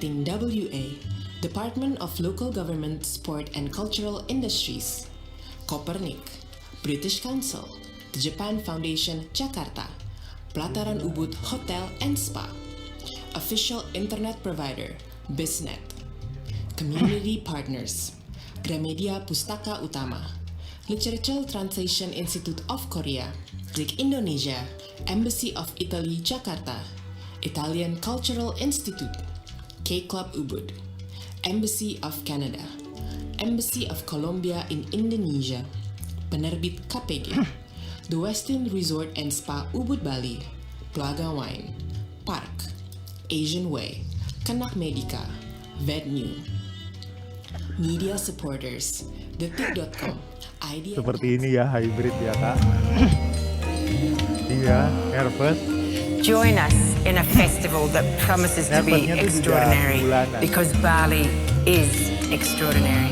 representing WA, Department of Local Government, Sport and Cultural Industries, Copernic, British Council, the Japan Foundation Jakarta, Pelataran Ubud Hotel and Spa, Official Internet Provider, BizNet, Community Partners, Gramedia Pustaka Utama, Literature Translation Institute of Korea, Zik Indonesia, Embassy of Italy Jakarta, Italian Cultural Institute, K-Club Ubud, Embassy of Canada, Embassy of Colombia in Indonesia, Penerbit KPG, The Westin Resort and Spa Ubud Bali, Plaga Wine, Park, Asian Way, Kanak Medica, VetNew. Media supporters, detik.com, Idea. Seperti ini ya, hybrid ya Kak. Iya, nervous. Join us in a festival that promises to be extraordinary because Bali is extraordinary.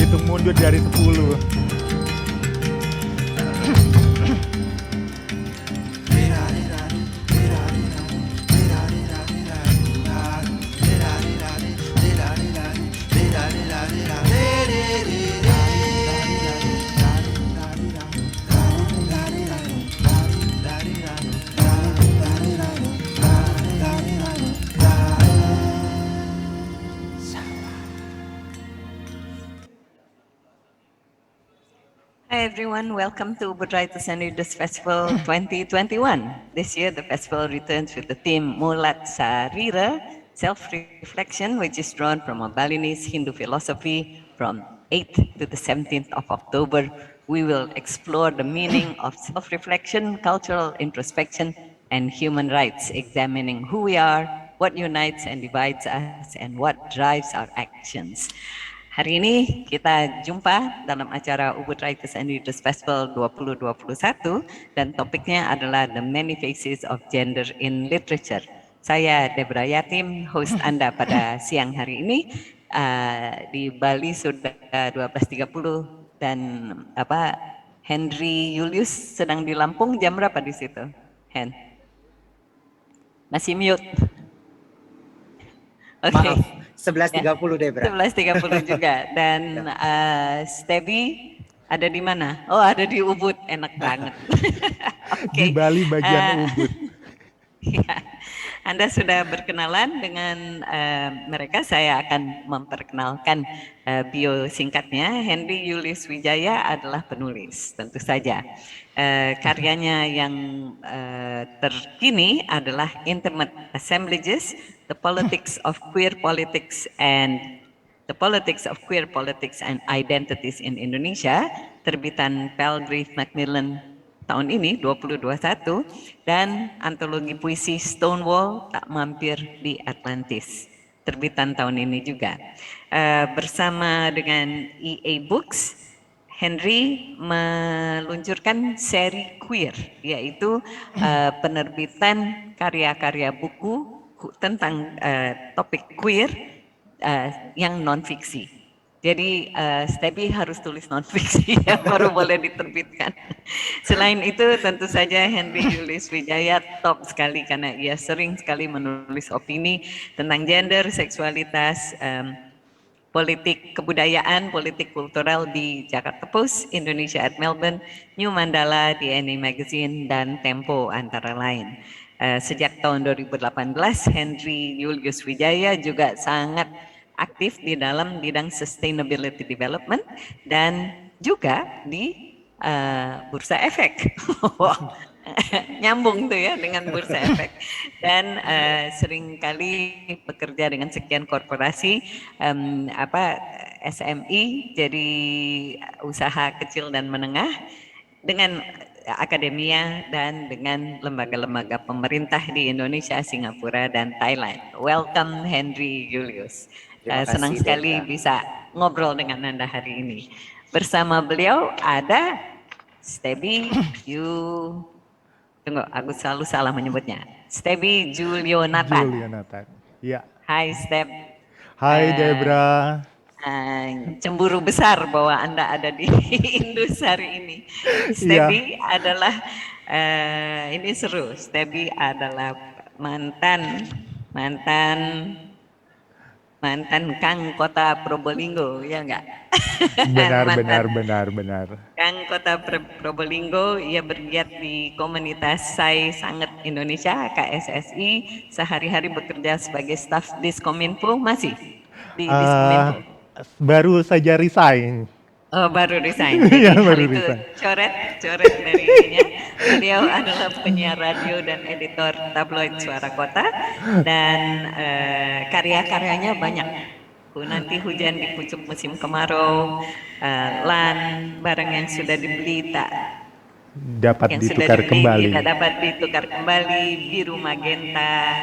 Hitung mundur dari 10. Hi everyone, welcome to Ubud Writers and Readers Festival 2021. This year the festival returns with the theme Mulat Sarira, Self-Reflection, which is drawn from a Balinese Hindu philosophy. From 8th to the 17th of October, we will explore the meaning of self-reflection, cultural introspection, and human rights, examining who we are, what unites and divides us, and what drives our actions. Hari ini kita jumpa dalam acara Ubud Writers and Readers Festival 2021 dan topiknya adalah The Many Faces of Gender in Literature. Saya Debra Yatim, host Anda pada siang hari ini. Di Bali sudah 12.30 dan Henry Julius sedang di Lampung. Jam berapa di situ? Hen? Masih mute. Oke. Okay. 11.30 Debra. 11.30 juga. Dan Stevie ada di mana? Oh, ada di Ubud, enak banget. Di Okay. Bali bagian Ubud. Ya, Anda sudah berkenalan dengan mereka. Saya akan memperkenalkan bio singkatnya. Henry Julius Wijaya adalah penulis, tentu saja. Karyanya yang terkini adalah Intimate Assemblages, The Politics of Queer Politics and Identities in Indonesia, terbitan Palgrave Macmillan tahun ini 2021, dan antologi puisi Stonewall Tak Mampir di Atlantis, terbitan tahun ini juga. Bersama dengan EA Books, Henry meluncurkan seri queer, yaitu penerbitan karya-karya buku tentang topik queer yang non-fiksi. Jadi Stevie harus tulis non-fiksi ya, baru boleh diterbitkan. Selain itu tentu saja Henry Julius Wijaya top sekali karena ia sering sekali menulis opini tentang gender, seksualitas, politik kebudayaan, politik kultural di Jakarta Post, Indonesia at Melbourne, New Mandala, DNA Magazine, dan Tempo antara lain. Sejak tahun 2018, Henry Julius Wijaya juga sangat aktif di dalam bidang sustainability development dan juga di Bursa Efek. Nyambung tuh ya dengan Bursa Efek, dan seringkali bekerja dengan sekian korporasi, SMI, jadi usaha kecil dan menengah, dengan akademia dan dengan lembaga-lembaga pemerintah di Indonesia, Singapura, dan Thailand. Welcome Henry Julius. Senang sekali bisa ngobrol dengan Anda hari ini. Bersama beliau ada Stevie tunggu, aku selalu salah menyebutnya. Stevie Julionathan. Julionathan, ya. Hai Step. Hai Eh, Debra. Cemburu besar bahwa Anda ada di Indus hari ini. Iya, Stebi adalah ini seru. Stebi adalah mantan mantan mantan Kang Kota Probolinggo, ya enggak? benar Mantan benar benar benar. Kang Kota Probolinggo, ia bergiat di komunitas Sai Sanget Indonesia (KSSI). Sehari-hari bekerja sebagai staf Diskominfo, masih di eh Diskominfo. Baru saja resign. Oh, baru resign. Jadi Ya hal baru itu resign. coret dari ininya. Beliau adalah penyiar radio dan editor tabloid Suara Kota dan karya-karyanya banyak. Nanti hujan di pucuk musim kemarau, lan barang yang sudah dibeli tak Dapat yang sudah ditukar dibeli kembali. tidak dapat ditukar kembali, biru magenta,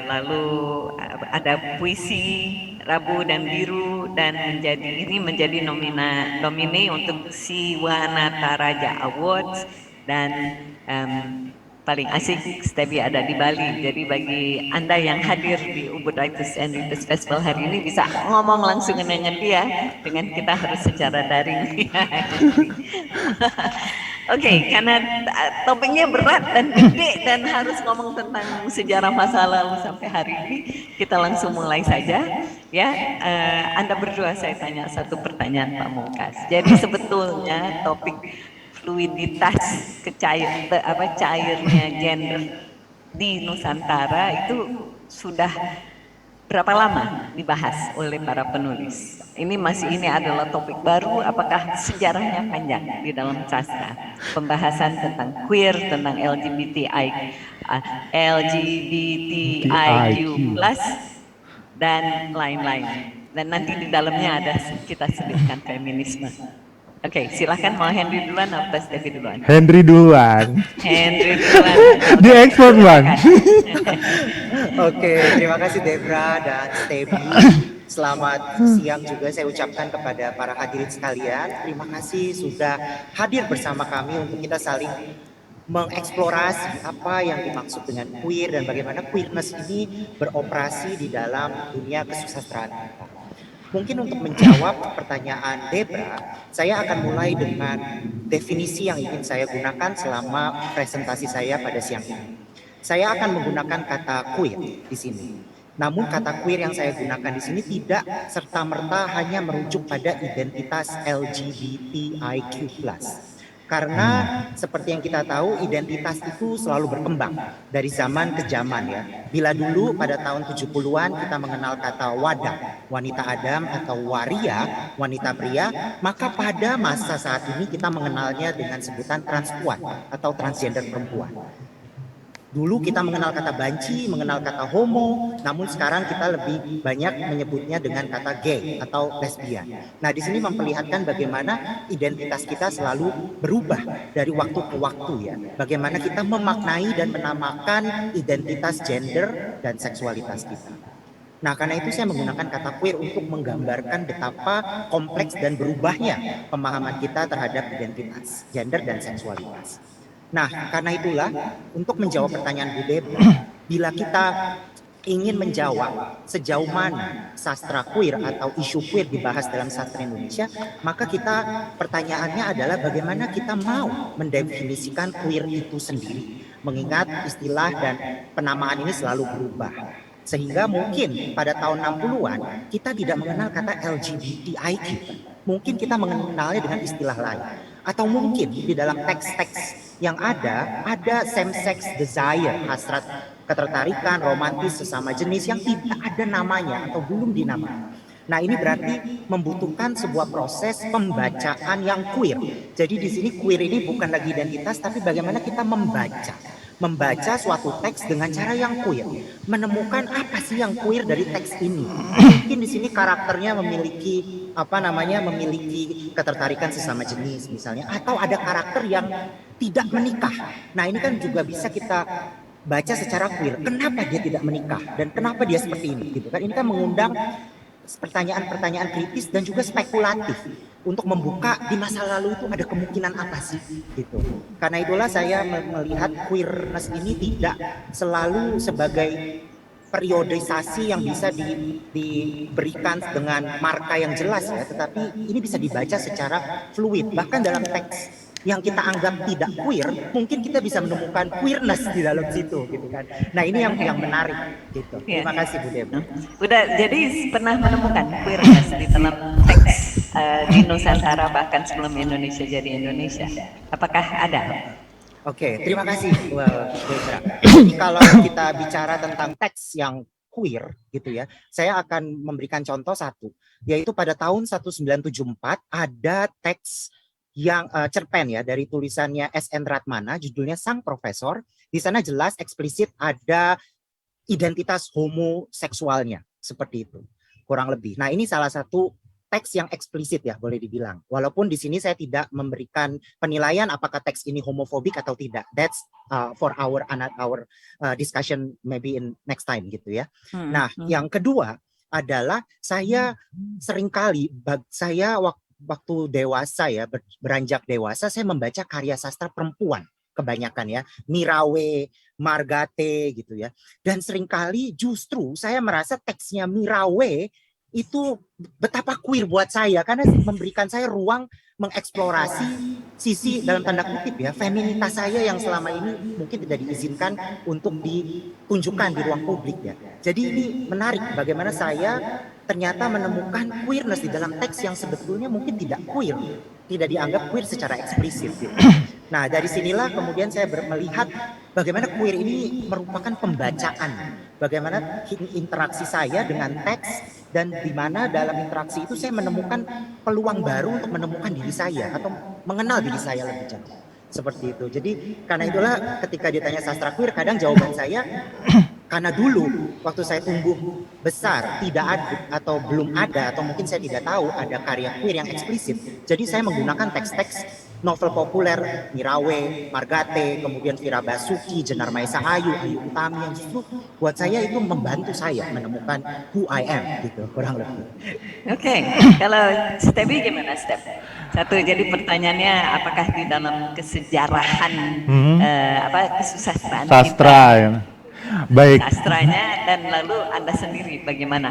lalu ada puisi Rabu dan Biru, dan menjadi nomine untuk Siwanata Raja Awards, dan paling asik Stebi ada di Bali. Jadi bagi Anda yang hadir di Ubud Writers and Readers Festival hari ini bisa ngomong langsung dengan dia, dengan kita harus secara daring. Oke, karena topiknya berat dan gede dan harus ngomong tentang sejarah masa lalu sampai hari ini, kita langsung mulai saja. Ya, Anda berdua saya tanya satu pertanyaan Pak Mungkas. Jadi sebetulnya topik fluiditas cairnya gender di Nusantara itu sudah berapa lama dibahas oleh para penulis? Ini adalah topik baru, apakah sejarahnya panjang di dalam sastra? Pembahasan tentang queer, tentang LGBTIQ+, dan lain-lain. Dan nanti di dalamnya ada kita sebutkan feminisme. Oke, silakan, mau Henry duluan atau Stevi duluan? Henry duluan. Henry duluan. Di ekspor Bang. Oke, terima kasih Debra dan Stebi. Selamat siang juga saya ucapkan kepada para hadirin sekalian. Terima kasih sudah hadir bersama kami untuk kita saling mengeksplorasi apa yang dimaksud dengan queer dan bagaimana queerness ini beroperasi di dalam dunia kesusastraan kita. Mungkin untuk menjawab pertanyaan Debra, saya akan mulai dengan definisi yang ingin saya gunakan selama presentasi saya pada siang ini. Saya akan menggunakan kata queer di sini. Namun kata queer yang saya gunakan di sini tidak serta-merta hanya merujuk pada identitas LGBTIQ+. Karena seperti yang kita tahu, identitas itu selalu berkembang dari zaman ke zaman ya. Bila dulu pada tahun 70-an kita mengenal kata wadah, wanita Adam, atau waria, wanita pria, maka pada masa saat ini kita mengenalnya dengan sebutan transpuan atau transgender perempuan. Dulu kita mengenal kata banci, mengenal kata homo, namun sekarang kita lebih banyak menyebutnya dengan kata gay atau lesbian. Nah, di sini memperlihatkan bagaimana identitas kita selalu berubah dari waktu ke waktu ya. Bagaimana kita memaknai dan menamakan identitas gender dan seksualitas kita. Nah, karena itu saya menggunakan kata queer untuk menggambarkan betapa kompleks dan berubahnya pemahaman kita terhadap identitas gender dan seksualitas. Nah, karena itulah untuk menjawab pertanyaan Bu Debra, bila kita ingin menjawab sejauh mana sastra queer atau isu queer dibahas dalam sastra Indonesia, maka pertanyaannya adalah bagaimana kita mau mendefinisikan queer itu sendiri, mengingat istilah dan penamaan ini selalu berubah. Sehingga mungkin pada tahun 60-an kita tidak mengenal kata LGBTIQ. Mungkin kita mengenalnya dengan istilah lain. Atau mungkin di dalam teks-teks yang ada same-sex desire, hasrat ketertarikan, romantis sesama jenis yang tidak ada namanya atau belum dinamakan. Nah, ini berarti membutuhkan sebuah proses pembacaan yang queer. Jadi di sini queer ini bukan lagi identitas, tapi bagaimana kita membaca suatu teks dengan cara yang queer, menemukan apa sih yang queer dari teks ini. Mungkin di sini karakternya memiliki memiliki ketertarikan sesama jenis misalnya, atau ada karakter yang tidak menikah. Nah, ini kan juga bisa kita baca secara queer. Kenapa dia tidak menikah dan kenapa dia seperti ini gitu kan. Ini kan mengundang pertanyaan-pertanyaan kritis dan juga spekulatif untuk membuka di masa lalu itu ada kemungkinan apa sih gitu. Karena itulah saya melihat queerness ini tidak selalu sebagai periodisasi yang bisa diberikan dengan marka yang jelas ya, tetapi ini bisa dibaca secara fluid. Bahkan dalam teks yang kita anggap tidak queer, mungkin kita bisa menemukan queerness di dalam situ, gitu kan. Nah ini yang menarik, gitu. Terima kasih Bu Debra. Udah, jadi pernah menemukan queerness di dalam teks di Nusantara bahkan sebelum Indonesia jadi Indonesia. Apakah ada? Oke, terima kasih Bu Debra. Jadi kalau kita bicara tentang teks yang queer, gitu ya, saya akan memberikan contoh satu, yaitu pada tahun 1974 ada teks yang cerpen ya dari tulisannya S.N. Ratmana, judulnya Sang Profesor. Di sana jelas eksplisit ada identitas homoseksualnya, seperti itu kurang lebih. Nah ini salah satu teks yang eksplisit ya, boleh dibilang. Walaupun di sini saya tidak memberikan penilaian apakah teks ini homofobik atau tidak. That's for our discussion maybe in next time gitu ya. Nah yang kedua adalah saya seringkali waktu dewasa ya, beranjak dewasa, saya membaca karya sastra perempuan kebanyakan ya, Mirawe, Margate gitu ya. Dan seringkali justru saya merasa teksnya Mirawe itu betapa queer buat saya, karena memberikan saya ruang mengeksplorasi sisi dalam tanda kutip ya, feminitas saya yang selama ini mungkin tidak diizinkan untuk ditunjukkan di ruang publik ya. Jadi ini menarik bagaimana saya ternyata menemukan queerness di dalam teks yang sebetulnya mungkin tidak queer, tidak dianggap queer secara eksplisit gitu. Nah dari sinilah kemudian saya melihat bagaimana queer ini merupakan pembacaan, bagaimana interaksi saya dengan teks, dan di mana dalam interaksi itu saya menemukan peluang baru untuk menemukan diri saya atau mengenal diri saya lebih jauh. Seperti itu. Jadi karena itulah ketika ditanya sastra queer, kadang jawaban saya karena dulu waktu saya tumbuh besar tidak ada atau belum ada, atau mungkin saya tidak tahu ada karya queer yang eksplisit. Jadi saya menggunakan teks-teks novel populer Mirawe, Margate, kemudian Vira Basuki, Jenar Maesa Ayu, Ayu Utami, yang justru buat saya itu membantu saya menemukan who I am gitu, kurang lebih. Oke, kalau Stebi gimana Step? Satu, jadi pertanyaannya apakah di dalam kesejarahan kesusastraan Sastra ya. Baik. Sastranya, dan lalu Anda sendiri bagaimana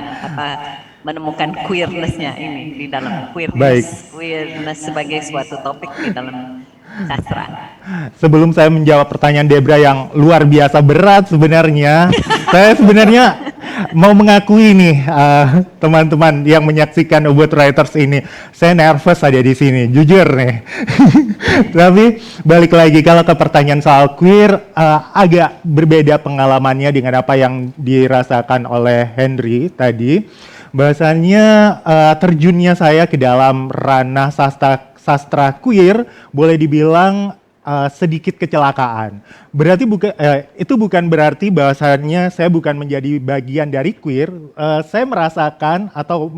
menemukan queerness-nya ini di dalam queerness sebagai suatu topik di dalam sastra. Sebelum saya menjawab pertanyaan Debra yang luar biasa berat sebenarnya, saya sebenarnya mau mengakui nih teman-teman yang menyaksikan Ubud Writers ini, saya nervous ada di sini, jujur nih. Tapi balik lagi kalau ke pertanyaan soal queer, agak berbeda pengalamannya dengan apa yang dirasakan oleh Henry tadi. Bahasanya terjunnya saya ke dalam ranah sastra queer boleh dibilang sedikit kecelakaan. Berarti itu bukan berarti bahwasannya saya bukan menjadi bagian dari queer. Saya merasakan atau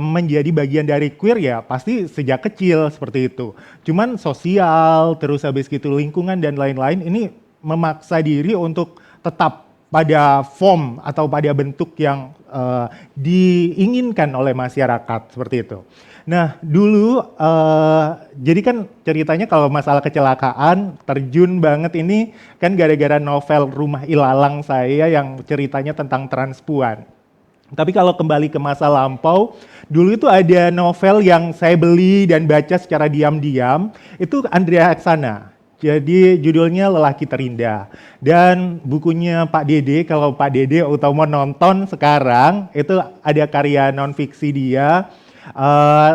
menjadi bagian dari queer ya pasti sejak kecil seperti itu. Cuman sosial, terus habis gitu lingkungan dan lain-lain ini memaksa diri untuk tetap pada form atau pada bentuk yang diinginkan oleh masyarakat seperti itu. Nah dulu jadi kan ceritanya kalau masalah kecelakaan terjun banget ini kan gara-gara novel Rumah Ilalang saya yang ceritanya tentang transpuan. Tapi kalau kembali ke masa lampau, dulu itu ada novel yang saya beli dan baca secara diam-diam, itu Andrea Aksana. Jadi judulnya Lelaki Terindah. Dan bukunya Pak Dede, kalau Pak Dede utama nonton sekarang, itu ada karya non-fiksi dia.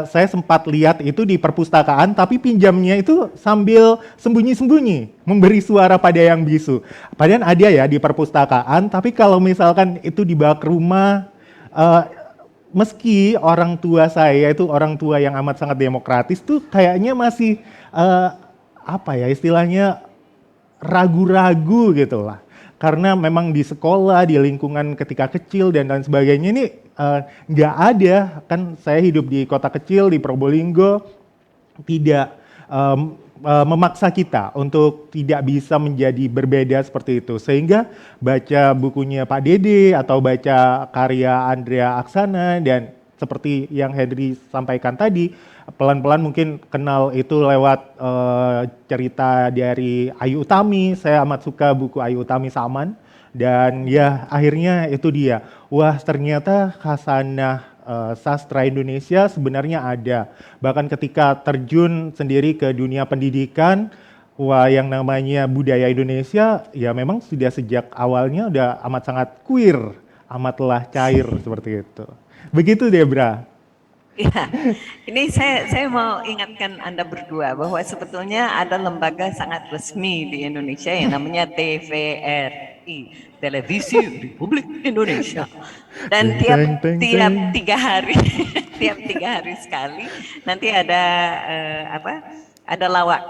Saya sempat lihat itu di perpustakaan, tapi pinjamnya itu sambil sembunyi-sembunyi, memberi suara pada yang bisu. Padahal ada ya di perpustakaan, tapi kalau misalkan itu dibawa ke rumah, meski orang tua saya itu orang tua yang amat sangat demokratis tuh kayaknya masih apa ya istilahnya ragu-ragu gitu lah. Karena memang di sekolah, di lingkungan ketika kecil dan lain sebagainya ini nggak ada. Kan saya hidup di kota kecil, di Probolinggo, tidak memaksa kita untuk tidak bisa menjadi berbeda seperti itu. Sehingga baca bukunya Pak Dede atau baca karya Andrea Aksana dan seperti yang Henry sampaikan tadi, pelan-pelan mungkin kenal itu lewat cerita dari Ayu Utami. Saya amat suka buku Ayu Utami Saman. Dan ya akhirnya itu dia. Wah ternyata khasanah sastra Indonesia sebenarnya ada. Bahkan ketika terjun sendiri ke dunia pendidikan, wah yang namanya budaya Indonesia ya memang sudah sejak awalnya udah amat sangat queer, amatlah cair seperti itu. Begitu Debra. Ya, ini saya mau ingatkan Anda berdua bahwa sebetulnya ada lembaga sangat resmi di Indonesia yang namanya TVRI, Televisi Republik Indonesia. Dan tiap 3 hari, tiap 3 hari sekali nanti ada ada lawak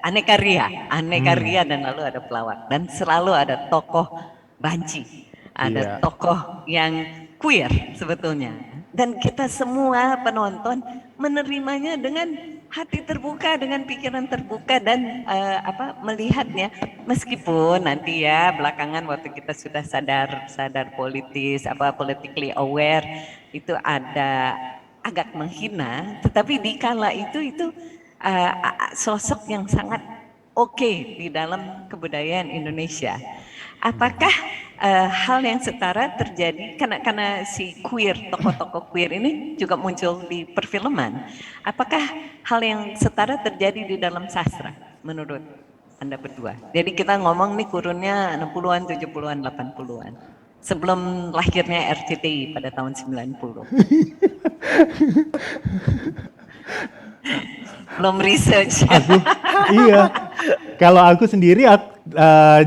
aneka ria dan lalu ada pelawak dan selalu ada tokoh banci. Ada tokoh yang queer sebetulnya. Dan kita semua penonton menerimanya dengan hati terbuka, dengan pikiran terbuka dan melihatnya. Meskipun nanti ya belakangan waktu kita sudah sadar politis, politically aware, itu ada agak menghina. Tetapi di kala itu sosok yang sangat oke di dalam kebudayaan Indonesia. Apakah hal yang setara terjadi karena si queer, tokoh-tokoh queer ini juga muncul di perfilman? Apakah hal yang setara terjadi di dalam sastra menurut Anda berdua? Jadi kita ngomong nih kurunnya 60-an, 70-an, 80-an. Sebelum lahirnya RCTI pada tahun 90. Belum research. Iya. Kalau aku sendiri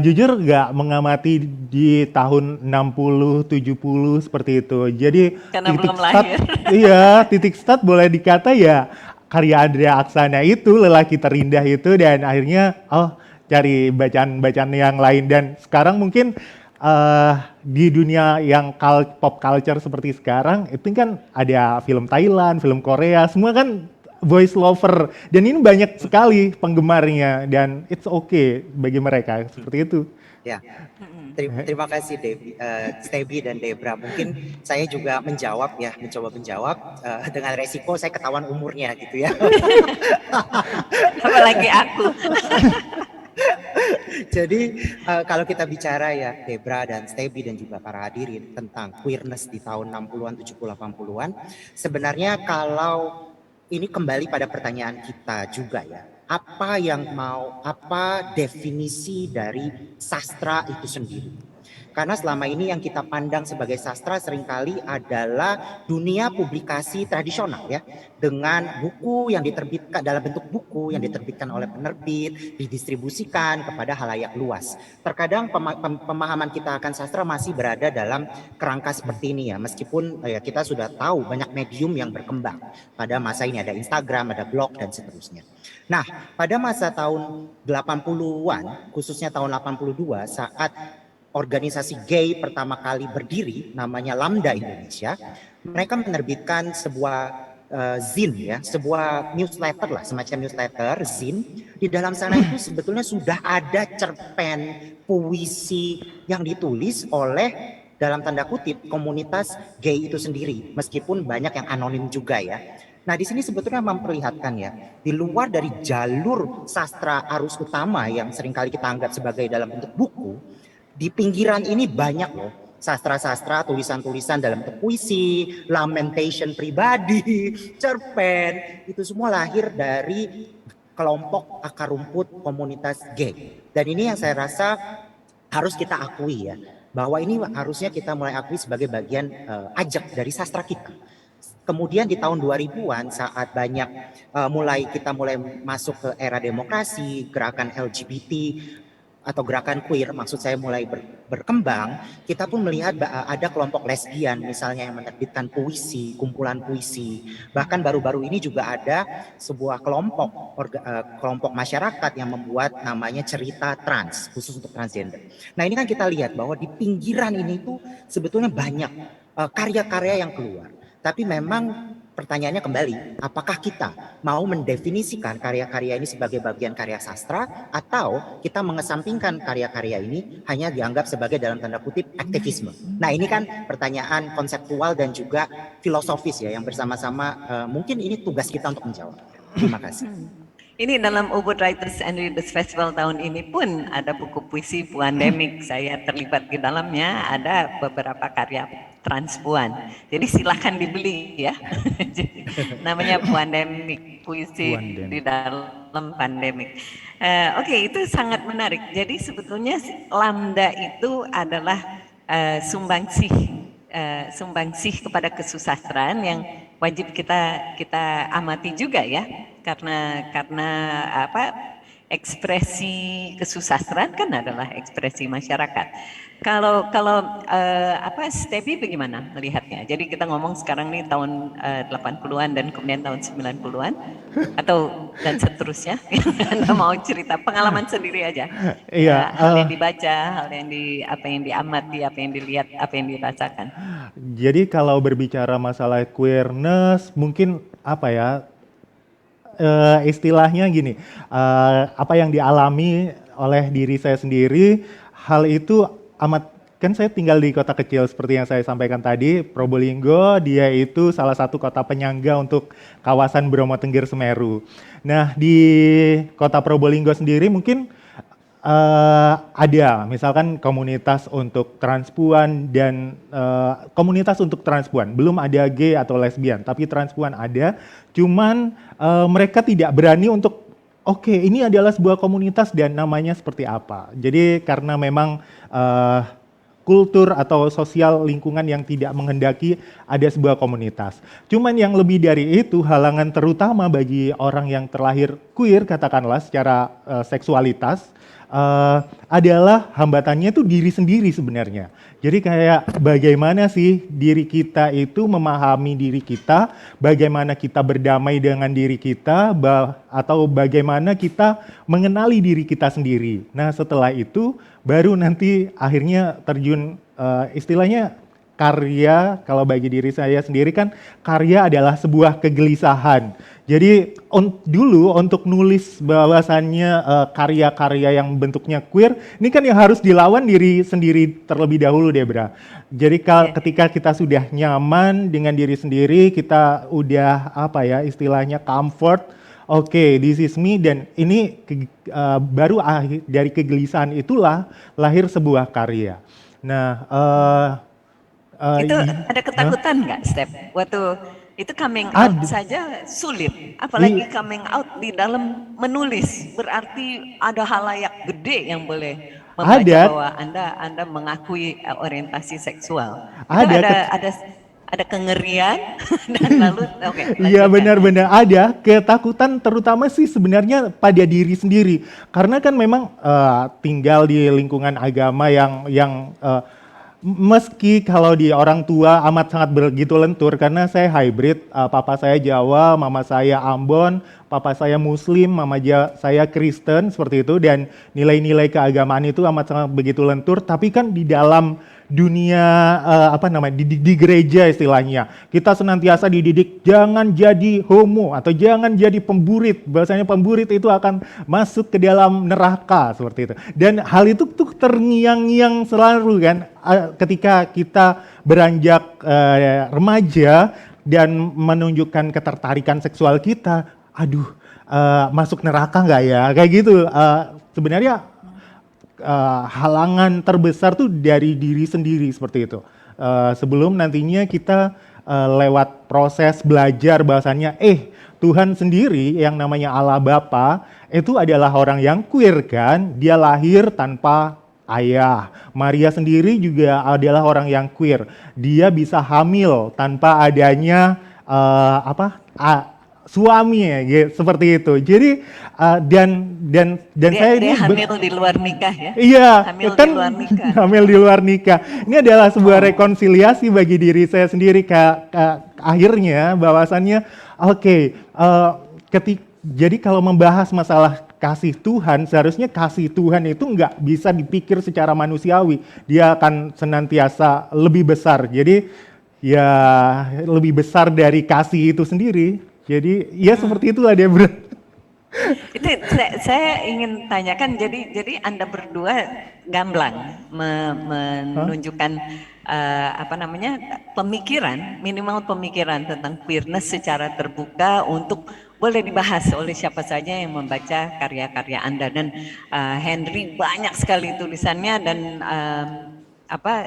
jujur nggak mengamati di tahun 60, 70 seperti itu. Jadi karena belum lahir. Iya, titik start boleh dikata ya karya Andrea Aksana itu, lelaki terindah itu, dan akhirnya cari bacaan-bacaan yang lain. Dan sekarang mungkin di dunia yang pop culture seperti sekarang itu kan ada film Thailand, film Korea, semua kan voice lover, dan ini banyak sekali penggemarnya dan it's okay bagi mereka seperti itu. Ya, terima kasih Steby dan Debra. Mungkin saya juga mencoba menjawab dengan resiko saya ketahuan umurnya gitu ya. Apalagi aku. Jadi kalau kita bicara ya Debra dan Steby dan juga para hadirin tentang queerness di tahun 60-an, 70, 80-an, sebenarnya kalau ini kembali pada pertanyaan kita juga ya. Apa definisi dari sastra itu sendiri? Karena selama ini yang kita pandang sebagai sastra seringkali adalah dunia publikasi tradisional ya. Dengan buku yang diterbitkan dalam bentuk buku yang diterbitkan oleh penerbit, didistribusikan kepada halayak luas. Terkadang pemahaman kita akan sastra masih berada dalam kerangka seperti ini ya. Meskipun kita sudah tahu banyak medium yang berkembang. Pada masa ini ada Instagram, ada blog dan seterusnya. Nah, pada masa tahun 80-an, khususnya tahun 82 saat organisasi gay pertama kali berdiri namanya Lambda Indonesia, mereka menerbitkan sebuah zine ya, sebuah newsletter lah, semacam newsletter zine. Di dalam sana itu sebetulnya sudah ada cerpen puisi yang ditulis oleh dalam tanda kutip komunitas gay itu sendiri, meskipun banyak yang anonim juga ya. Nah di sini sebetulnya memperlihatkan ya, di luar dari jalur sastra arus utama yang seringkali kita anggap sebagai dalam bentuk buku, di pinggiran ini banyak loh sastra-sastra, tulisan-tulisan dalam bentuk puisi, lamentation pribadi, cerpen, itu semua lahir dari kelompok akar rumput komunitas gay. Dan ini yang saya rasa harus kita akui ya, bahwa ini harusnya kita mulai akui sebagai bagian ajak dari sastra kita. Kemudian di tahun 2000-an saat kita mulai masuk ke era demokrasi, gerakan LGBT atau gerakan queer, maksud saya mulai berkembang, kita pun melihat ada kelompok lesbian misalnya yang menerbitkan puisi, kumpulan puisi. Bahkan baru-baru ini juga ada sebuah kelompok masyarakat yang membuat namanya cerita trans, khusus untuk transgender. Nah ini kan kita lihat bahwa di pinggiran ini tuh sebetulnya banyak karya-karya yang keluar. Tapi memang pertanyaannya kembali, apakah kita mau mendefinisikan karya-karya ini sebagai bagian karya sastra atau kita mengesampingkan karya-karya ini hanya dianggap sebagai dalam tanda kutip aktivisme. Nah ini kan pertanyaan konseptual dan juga filosofis ya yang bersama-sama mungkin ini tugas kita untuk menjawab. Terima kasih. Ini dalam Ubud Writers and Readers Festival tahun ini pun ada buku puisi Puandemic, saya terlibat di dalamnya, ada beberapa karya transpuan. Jadi silakan dibeli ya. Jadi, namanya Puandemic, puisi di dalam pandemik. Oke, itu sangat menarik. Jadi sebetulnya Lambda itu adalah sumbangsih kepada kesusastraan yang wajib kita amati juga ya, karena ekspresi kesusastraan kan adalah ekspresi masyarakat. Kalau Stepi bagaimana melihatnya? Jadi kita ngomong sekarang nih tahun 80-an dan kemudian tahun 90-an atau dan seterusnya. Anda mau cerita pengalaman sendiri aja. Iya, hal yang dibaca, apa yang diamati, apa yang dilihat, apa yang dirasakan. Jadi kalau berbicara masalah queerness, mungkin apa ya, istilahnya gini, apa yang dialami oleh diri saya sendiri, hal itu amat, kan saya tinggal di kota kecil seperti yang saya sampaikan tadi, Probolinggo, dia itu salah satu kota penyangga untuk kawasan Bromo Tengger Semeru. Nah di kota Probolinggo sendiri mungkin ada misalkan komunitas untuk transpuan dan komunitas untuk transpuan, belum ada gay atau lesbian, tapi transpuan ada, cuman mereka tidak berani untuk oke, ini adalah sebuah komunitas dan namanya seperti apa. Jadi karena memang kultur atau sosial lingkungan yang tidak menghendaki ada sebuah komunitas. Cuman yang lebih dari itu, halangan terutama bagi orang yang terlahir queer, katakanlah secara seksualitas, adalah hambatannya itu diri sendiri sebenarnya. Jadi kayak bagaimana sih diri kita itu memahami diri kita, bagaimana kita berdamai dengan diri kita, atau bagaimana kita mengenali diri kita sendiri. Nah setelah itu baru nanti akhirnya terjun istilahnya karya. Kalau bagi diri saya sendiri kan karya adalah sebuah kegelisahan. Jadi dulu untuk nulis bahwasannya karya-karya yang bentuknya queer, ini kan yang harus dilawan diri sendiri terlebih dahulu, Debra. Jadi ketika kita sudah nyaman dengan diri sendiri, kita udah apa ya istilahnya comfort, oke, this is me, dan ini baru dari kegelisahan itulah lahir sebuah karya. Nah, itu ada ketakutan nggak, Step? Waktu itu coming out saja sulit, apalagi coming out di dalam menulis, berarti ada halayak gede yang boleh membaca bahwa Anda mengakui orientasi seksual. Ada kengerian dan lalu iya benar-benar ada ketakutan, terutama sih sebenarnya pada diri sendiri, karena kan memang tinggal di lingkungan agama yang meski kalau di orang tua amat sangat begitu lentur, karena saya hybrid, papa saya Jawa, mama saya Ambon, papa saya Muslim, mama saya Kristen seperti itu, dan nilai-nilai keagamaan itu amat sangat begitu lentur. Tapi kan di dalam dunia di gereja istilahnya, kita senantiasa dididik jangan jadi homo atau jangan jadi pemburit, bahasanya pemburit itu akan masuk ke dalam neraka seperti itu. Dan hal itu tuh terngiang-ngiang selalu kan ketika kita beranjak remaja dan menunjukkan ketertarikan seksual kita, masuk neraka nggak ya, kayak gitu. Sebenarnya halangan terbesar tuh dari diri sendiri seperti itu. Sebelum nantinya kita lewat proses belajar bahwasannya Tuhan sendiri yang namanya Allah Bapa itu adalah orang yang queer kan, dia lahir tanpa ayah. Maria sendiri juga adalah orang yang queer, dia bisa hamil tanpa adanya suami ya, seperti itu. Jadi dan saya ini hamil di luar nikah ya. Iya, hamil kan di luar nikah. Hamil di luar nikah. Ini adalah sebuah rekonsiliasi bagi diri saya sendiri akhirnya bahwasannya jadi kalau membahas masalah kasih Tuhan, seharusnya kasih Tuhan itu nggak bisa dipikir secara manusiawi. Dia akan senantiasa lebih besar. Jadi ya lebih besar dari kasih itu sendiri. Jadi ya seperti itulah dia Itu saya ingin tanyakan, jadi Anda berdua gamblang menunjukkan minimal pemikiran tentang queerness secara terbuka untuk boleh dibahas oleh siapa saja yang membaca karya-karya Anda. Dan Henry banyak sekali tulisannya, dan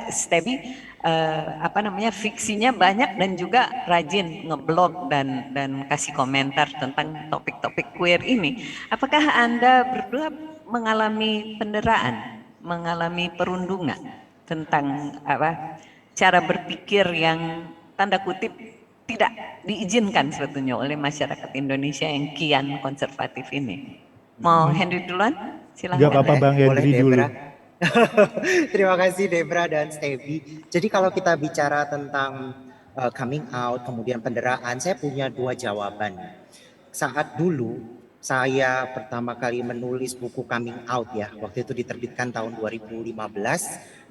Stevie fiksinya banyak, dan juga rajin ngeblog dan kasih komentar tentang topik-topik queer ini. Apakah Anda berdua mengalami penderaan, mengalami perundungan tentang cara berpikir yang tanda kutip tidak diizinkan sebetulnya oleh masyarakat Indonesia yang kian konservatif ini? Mau Henry duluan? Silahkan. Gak apa-apa Bang Henry dulu. Terima kasih Debra dan Stevie. Jadi kalau kita bicara tentang coming out, kemudian penderaan, saya punya 2 jawaban. Saat dulu saya pertama kali menulis buku coming out ya, waktu itu diterbitkan tahun 2015.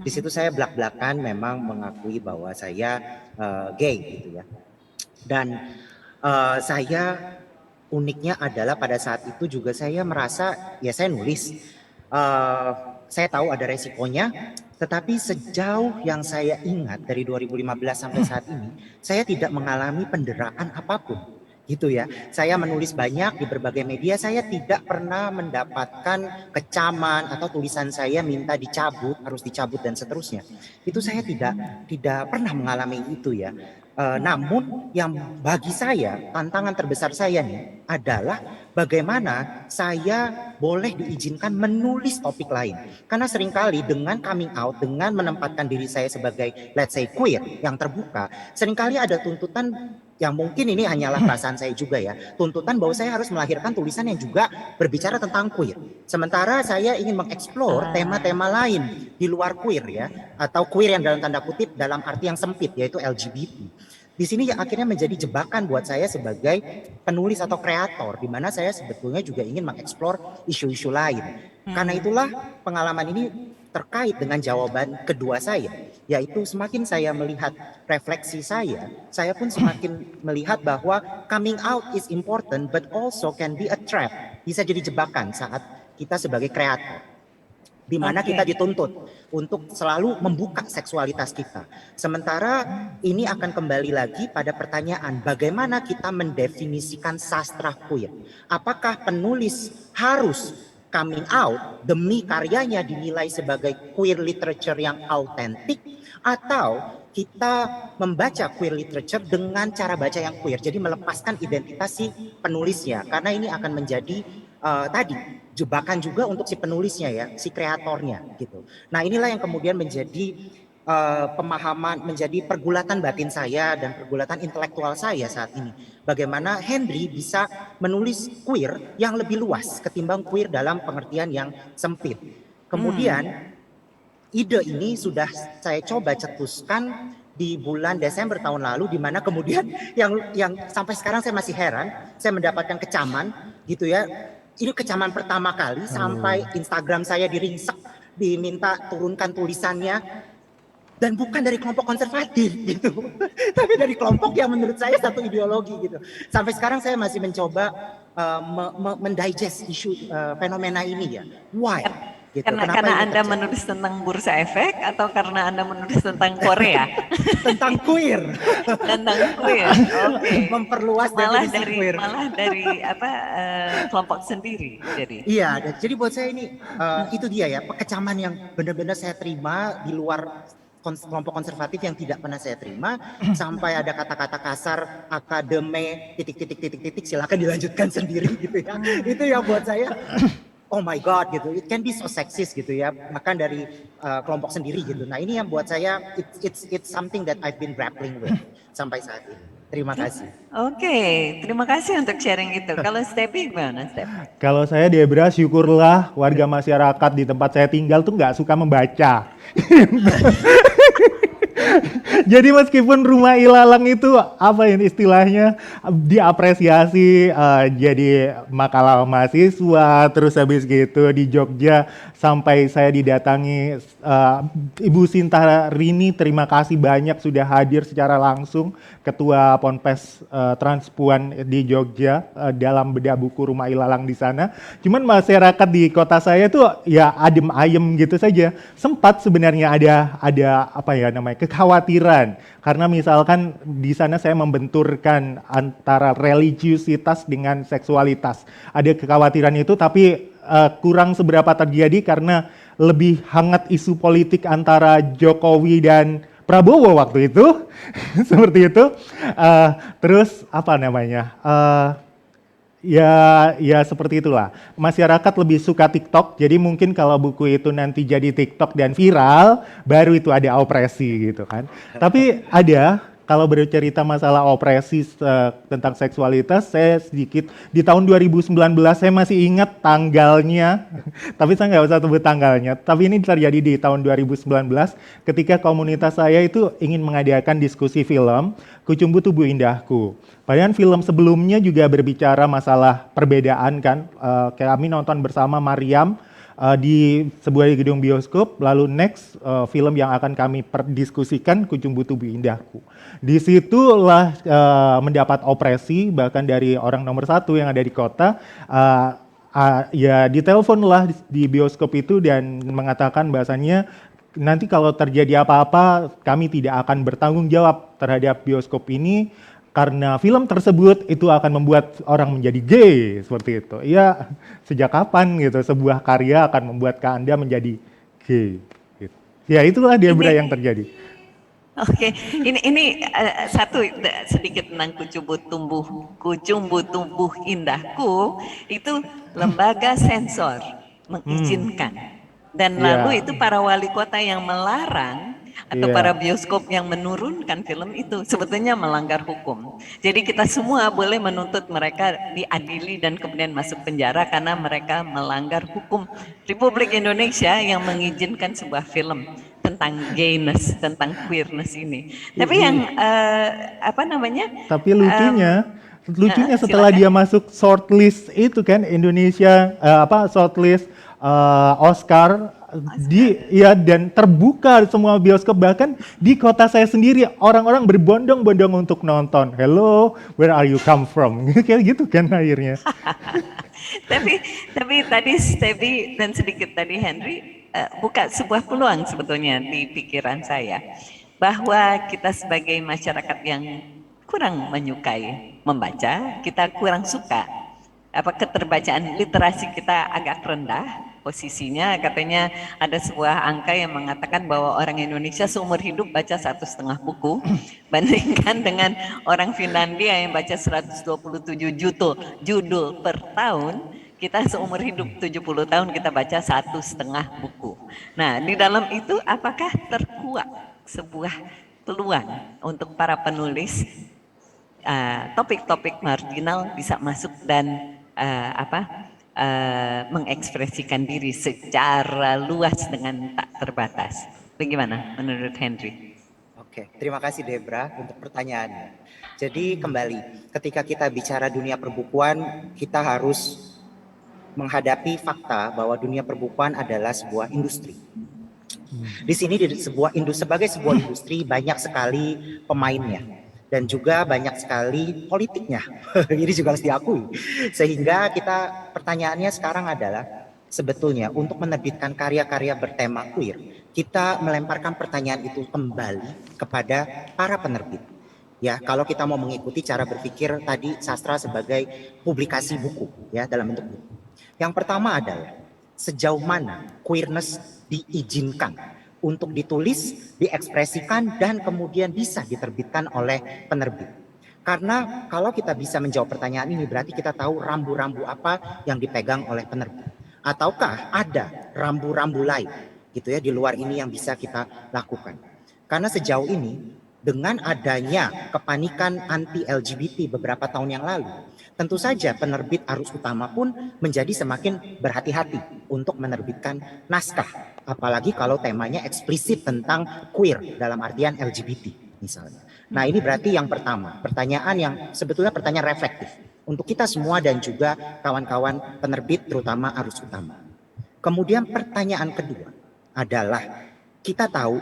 Di situ saya belak-belakan memang mengakui bahwa saya gay gitu ya. Dan saya uniknya adalah pada saat itu juga saya merasa ya saya nulis. Saya tahu ada resikonya, tetapi sejauh yang saya ingat dari 2015 sampai saat ini, saya tidak mengalami penderaan apapun, gitu ya. Saya menulis banyak di berbagai media, saya tidak pernah mendapatkan kecaman atau tulisan saya minta dicabut, harus dicabut dan seterusnya. Itu saya tidak pernah mengalami itu ya. Namun yang bagi saya tantangan terbesar saya nih adalah bagaimana saya boleh diizinkan menulis topik lain. Karena seringkali dengan coming out, dengan menempatkan diri saya sebagai let's say queer yang terbuka, seringkali ada tuntutan yang mungkin ini hanyalah perasaan saya juga ya, tuntutan bahwa saya harus melahirkan tulisan yang juga berbicara tentang queer. Sementara saya ingin mengeksplor tema-tema lain di luar queer ya, atau queer yang dalam tanda kutip dalam arti yang sempit yaitu LGBT. Di sini akhirnya menjadi jebakan buat saya sebagai penulis atau kreator, di mana saya sebetulnya juga ingin mengeksplor isu-isu lain. Karena itulah pengalaman ini terkait dengan jawaban kedua saya, yaitu semakin saya melihat refleksi saya pun semakin melihat bahwa coming out is important but also can be a trap, bisa jadi jebakan saat kita sebagai kreator, di mana kita dituntut untuk selalu membuka seksualitas kita. Sementara ini akan kembali lagi pada pertanyaan bagaimana kita mendefinisikan sastra queer. Apakah penulis harus coming out demi karyanya dinilai sebagai queer literature yang autentik, atau kita membaca queer literature dengan cara baca yang queer, jadi melepaskan identitas si penulisnya, karena ini akan menjadi jebakan juga untuk si penulisnya ya, si kreatornya gitu. Nah inilah yang kemudian menjadi pemahaman, menjadi pergulatan batin saya dan pergulatan intelektual saya saat ini. Bagaimana Henry bisa menulis queer yang lebih luas ketimbang queer dalam pengertian yang sempit. Kemudian ide ini sudah saya coba cetuskan di bulan Desember tahun lalu, di mana kemudian yang sampai sekarang saya masih heran, saya mendapatkan kecaman gitu ya. Ini kecaman pertama kali sampai Instagram saya diringsek, diminta turunkan tulisannya, dan bukan dari kelompok konservatif gitu, tapi dari kelompok yang menurut saya satu ideologi gitu. Sampai sekarang saya masih mencoba mendigest isu fenomena ini ya. Why? Gitu. Karena Anda menulis tentang bursa efek atau karena Anda menulis tentang Korea? Tentang queer. Tentang queer. Oke. Memperluas malah definisi queer. Malah dari kelompok sendiri. Iya, jadi buat saya ini itu dia ya, kecaman yang benar-benar saya terima di luar kelompok konservatif yang tidak pernah saya terima, sampai ada kata-kata kasar akademe titik silakan dilanjutkan sendiri gitu ya. Itu yang buat saya oh my God gitu, it can be so sexist gitu ya, bahkan dari kelompok sendiri gitu. Nah ini yang buat saya it's something that I've been grappling with sampai saat ini. Terima kasih. Oke, terima kasih untuk sharing itu. Kalau Stevie gimana, Step? Kalau saya Debra, syukurlah warga masyarakat di tempat saya tinggal tuh nggak suka membaca. Jadi meskipun rumah ilalang itu apa ya istilahnya diapresiasi jadi makalah mahasiswa, terus habis gitu di Jogja sampai saya didatangi Ibu Sinta Rini, terima kasih banyak sudah hadir secara langsung, Ketua Ponpes Transpuan di Jogja dalam bedah buku Rumah Ilalang di sana. Cuman masyarakat di kota saya tuh ya adem ayem gitu saja. Sempat sebenarnya ada apa ya namanya kekhawatiran karena misalkan di sana saya membenturkan antara religiusitas dengan seksualitas. Ada kekhawatiran itu tapi kurang seberapa terjadi karena lebih hangat isu politik antara Jokowi dan Prabowo waktu itu. Seperti itu. Terus apa namanya? Ya seperti itulah. Masyarakat lebih suka TikTok, jadi mungkin kalau buku itu nanti jadi TikTok dan viral, baru itu ada opresi gitu kan. Tapi ada, kalau bercerita masalah opresi tentang seksualitas, saya sedikit, di tahun 2019 saya masih ingat tanggalnya, tapi saya nggak usah sebut tanggalnya, tapi ini terjadi di tahun 2019, ketika komunitas saya itu ingin mengadakan diskusi film, Kucumbu Tubuh Indahku. Padahal film sebelumnya juga berbicara masalah perbedaan kan, kami nonton bersama Mariam, di sebuah gedung bioskop, lalu next film yang akan kami perdiskusikan Kucumbu Tubuh Indahku. Disitulah mendapat opresi bahkan dari orang nomor 1 yang ada di kota, ya diteleponlah di bioskop itu dan mengatakan bahasanya nanti kalau terjadi apa-apa kami tidak akan bertanggung jawab terhadap bioskop ini, karena film tersebut itu akan membuat orang menjadi gay, seperti itu. Ya, sejak kapan gitu sebuah karya akan membuat Anda menjadi gay? Gitu. Ya itulah Debra yang terjadi. Oke, ini satu sedikit tentang Kucumbu Tubuh Indahku, itu lembaga sensor mengizinkan. Dan lalu itu para wali kota yang melarang atau para bioskop yang menurunkan film itu sebetulnya melanggar hukum. Jadi kita semua boleh menuntut mereka diadili dan kemudian masuk penjara karena mereka melanggar hukum Republik Indonesia yang mengizinkan sebuah film tentang gayness, tentang queerness ini. Tapi yang apa namanya? Tapi lucunya setelah silakan. dia masuk shortlist itu kan Indonesia shortlist Oscar dan terbuka semua bioskop, bahkan di kota saya sendiri orang-orang berbondong-bondong untuk nonton. Hello, where are you come from? Kayak gitu kan akhirnya. tapi tadi Stevie dan sedikit tadi Henry buka sebuah peluang sebetulnya di pikiran saya bahwa kita sebagai masyarakat yang kurang menyukai membaca, kita kurang suka keterbacaan literasi kita agak rendah posisinya. Katanya ada sebuah angka yang mengatakan bahwa orang Indonesia seumur hidup baca 1,5 buku bandingkan dengan orang Finlandia yang baca 127 judul per tahun. Kita seumur hidup 70 tahun kita baca 1,5 buku. Nah, di dalam itu apakah terkuak sebuah peluang untuk para penulis topik-topik marginal bisa masuk dan mengekspresikan diri secara luas dengan tak terbatas. Bagaimana menurut Henry? Oke, terima kasih Debra untuk pertanyaannya. Jadi kembali, ketika kita bicara dunia perbukuan, kita harus menghadapi fakta bahwa dunia perbukuan adalah sebuah industri. Di sini sebagai sebuah industri banyak sekali pemainnya. Dan juga banyak sekali politiknya, ini juga harus diakui. Sehingga pertanyaannya sekarang adalah sebetulnya untuk menerbitkan karya-karya bertema queer, kita melemparkan pertanyaan itu kembali kepada para penerbit. Ya, kalau kita mau mengikuti cara berpikir tadi sastra sebagai publikasi buku, ya dalam bentuk buku. Yang pertama adalah sejauh mana queerness diizinkan untuk ditulis, diekspresikan, dan kemudian bisa diterbitkan oleh penerbit. Karena kalau kita bisa menjawab pertanyaan ini, berarti kita tahu rambu-rambu apa yang dipegang oleh penerbit. Ataukah ada rambu-rambu lain gitu ya di luar ini yang bisa kita lakukan. Karena sejauh ini, dengan adanya kepanikan anti-LGBT beberapa tahun yang lalu, tentu saja penerbit arus utama pun menjadi semakin berhati-hati untuk menerbitkan naskah. Apalagi kalau temanya eksplisit tentang queer dalam artian LGBT misalnya. Nah ini berarti yang pertama, pertanyaan yang sebetulnya pertanyaan reflektif untuk kita semua dan juga kawan-kawan penerbit terutama arus utama. Kemudian pertanyaan kedua adalah, kita tahu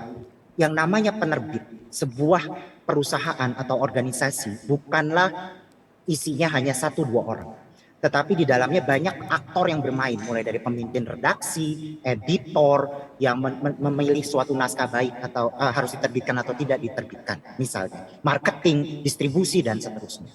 yang namanya penerbit, sebuah perusahaan atau organisasi bukanlah isinya hanya 1-2 orang. Tetapi di dalamnya banyak aktor yang bermain, mulai dari pemimpin redaksi, editor yang memilih suatu naskah baik atau harus diterbitkan atau tidak diterbitkan, misalnya marketing, distribusi, dan seterusnya.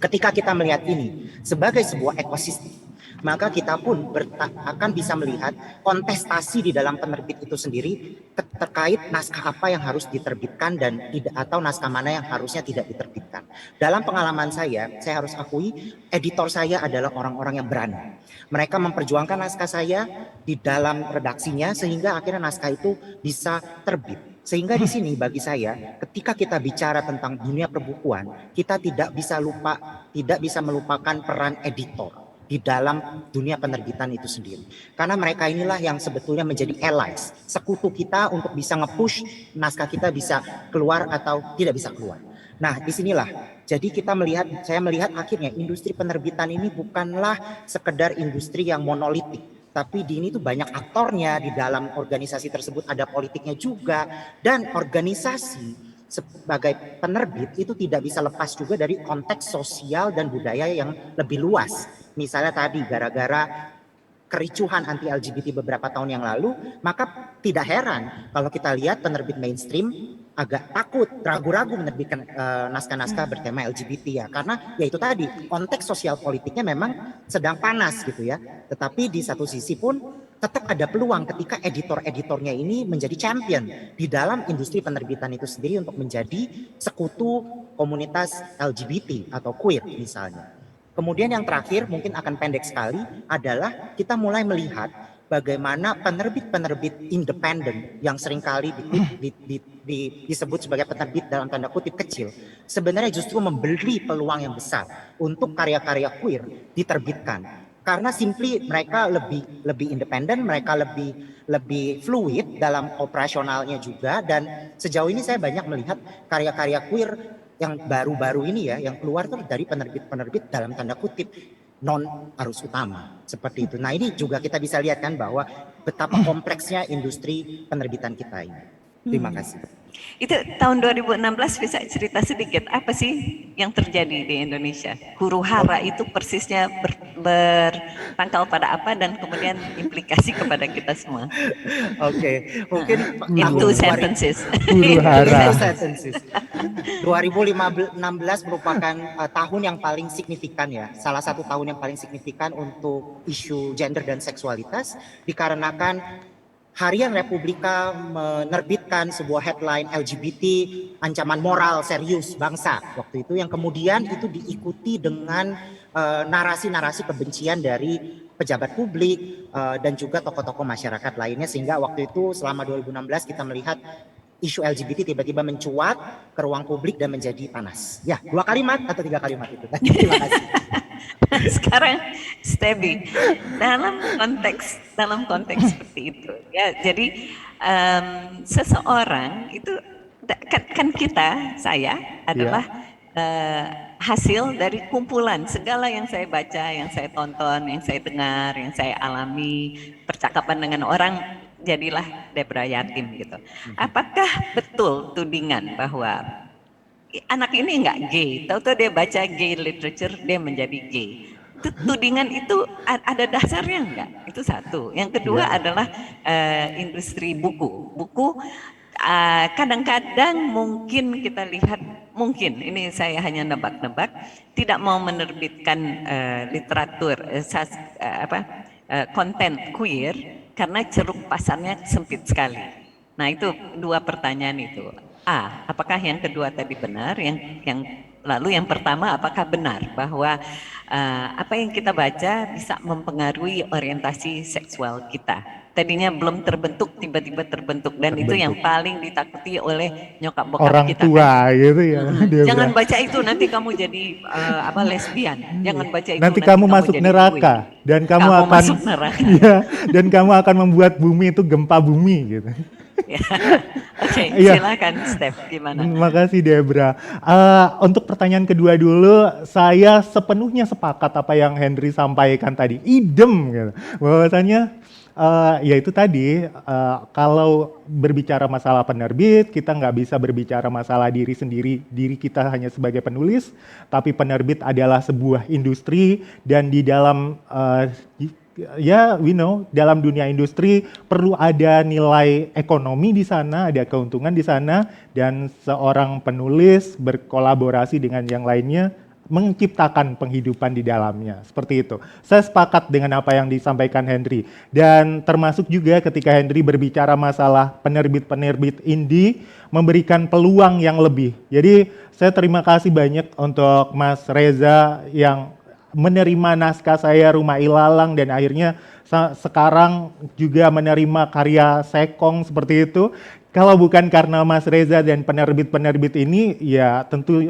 Ketika kita melihat ini sebagai sebuah ekosistem, maka kita pun akan bisa melihat kontestasi di dalam penerbit itu sendiri terkait naskah apa yang harus diterbitkan dan tidak, atau naskah mana yang harusnya tidak diterbitkan. Dalam pengalaman saya harus akui editor saya adalah orang-orang yang berani. Mereka memperjuangkan naskah saya di dalam redaksinya sehingga akhirnya naskah itu bisa terbit. Sehingga di sini bagi saya, ketika kita bicara tentang dunia perbukuan, kita tidak bisa melupakan peran editor di dalam dunia penerbitan itu sendiri. Karena mereka inilah yang sebetulnya menjadi allies, sekutu kita untuk bisa nge-push naskah kita bisa keluar atau tidak bisa keluar. Nah, disinilah, jadi saya melihat akhirnya industri penerbitan ini bukanlah sekedar industri yang monolitik, tapi di ini tuh banyak aktornya, di dalam organisasi tersebut ada politiknya juga, dan organisasi sebagai penerbit itu tidak bisa lepas juga dari konteks sosial dan budaya yang lebih luas. Misalnya tadi gara-gara kericuhan anti LGBT beberapa tahun yang lalu, maka tidak heran kalau kita lihat penerbit mainstream agak takut, ragu-ragu menerbitkan naskah-naskah bertema LGBT ya, karena ya itu tadi konteks sosial politiknya memang sedang panas gitu ya. Tetapi di satu sisi pun tetap ada peluang ketika editor-editornya ini menjadi champion di dalam industri penerbitan itu sendiri untuk menjadi sekutu komunitas LGBT atau queer misalnya. Kemudian yang terakhir mungkin akan pendek sekali adalah kita mulai melihat bagaimana penerbit-penerbit independen yang seringkali disebut sebagai penerbit dalam tanda kutip kecil, sebenarnya justru memberi peluang yang besar untuk karya-karya queer diterbitkan. Karena simply mereka lebih independen, mereka lebih fluid dalam operasionalnya juga, dan sejauh ini saya banyak melihat karya-karya queer yang baru-baru ini ya, yang keluar tuh dari penerbit-penerbit dalam tanda kutip non arus utama seperti itu. Nah, ini juga kita bisa lihat kan bahwa betapa kompleksnya industri penerbitan kita ini. Terima kasih. Itu tahun 2016 bisa cerita sedikit apa sih yang terjadi di Indonesia? Huru hara itu persisnya berpangkal pada apa dan kemudian implikasi kepada kita semua. Oke, mungkin in two sentences. Huru hara. 2016 merupakan tahun yang paling signifikan ya, salah satu tahun yang paling signifikan untuk isu gender dan seksualitas, dikarenakan Harian Republika menerbitkan sebuah headline LGBT ancaman moral serius bangsa waktu itu, yang kemudian itu diikuti dengan narasi-narasi kebencian dari pejabat publik dan juga tokoh-tokoh masyarakat lainnya, sehingga waktu itu selama 2016 kita melihat isu LGBT tiba-tiba mencuat ke ruang publik dan menjadi panas. Ya, 2 kalimat atau 3 kalimat itu. Terima kasih. Sekarang Stevie, dalam konteks seperti itu ya, jadi seseorang itu kan saya adalah hasil dari kumpulan segala yang saya baca, yang saya tonton, yang saya dengar, yang saya alami, percakapan dengan orang, jadilah Debra Yatim gitu. Apakah betul tudingan bahwa anak ini enggak gay, tahu-tahu dia baca gay literature dia menjadi gay? Tudingan itu ada dasarnya enggak? Itu satu. Yang kedua adalah industri buku. Kadang-kadang mungkin kita lihat, mungkin ini saya hanya nebak-nebak, tidak mau menerbitkan literatur konten queer karena ceruk pasarnya sempit sekali. Nah, itu 2 pertanyaan itu. Apakah yang kedua tadi benar? Lalu yang pertama, apakah benar bahwa apa yang kita baca bisa mempengaruhi orientasi seksual kita? Tadinya belum terbentuk, tiba-tiba terbentuk, dan itu yang paling ditakuti oleh nyokap bokap orang kita. Orang tua kan? Gitu ya. Jangan baca itu, nanti kamu jadi lesbian. Jangan baca itu. Nanti kamu masuk neraka dan kamu akan masuk neraka. Ya, dan kamu akan membuat bumi itu gempa bumi gitu. Oke, silakan Steph, gimana? Terima kasih Debra. Untuk pertanyaan kedua dulu, saya sepenuhnya sepakat apa yang Henry sampaikan tadi, idem gitu. Bahwasanya Ya itu tadi, kalau berbicara masalah penerbit, kita nggak bisa berbicara masalah diri sendiri, diri kita hanya sebagai penulis, tapi penerbit adalah sebuah industri dan di dalam ya, dalam dunia industri perlu ada nilai ekonomi di sana, ada keuntungan di sana, dan seorang penulis berkolaborasi dengan yang lainnya menciptakan penghidupan di dalamnya, seperti itu. Saya sepakat dengan apa yang disampaikan Henry, dan termasuk juga ketika Henry berbicara masalah penerbit-penerbit indie memberikan peluang yang lebih. Jadi saya terima kasih banyak untuk Mas Reza yang menerima naskah saya Rumah Ilalang dan akhirnya sekarang juga menerima karya Sekong seperti itu. Kalau bukan karena Mas Reza dan penerbit-penerbit ini, ya tentu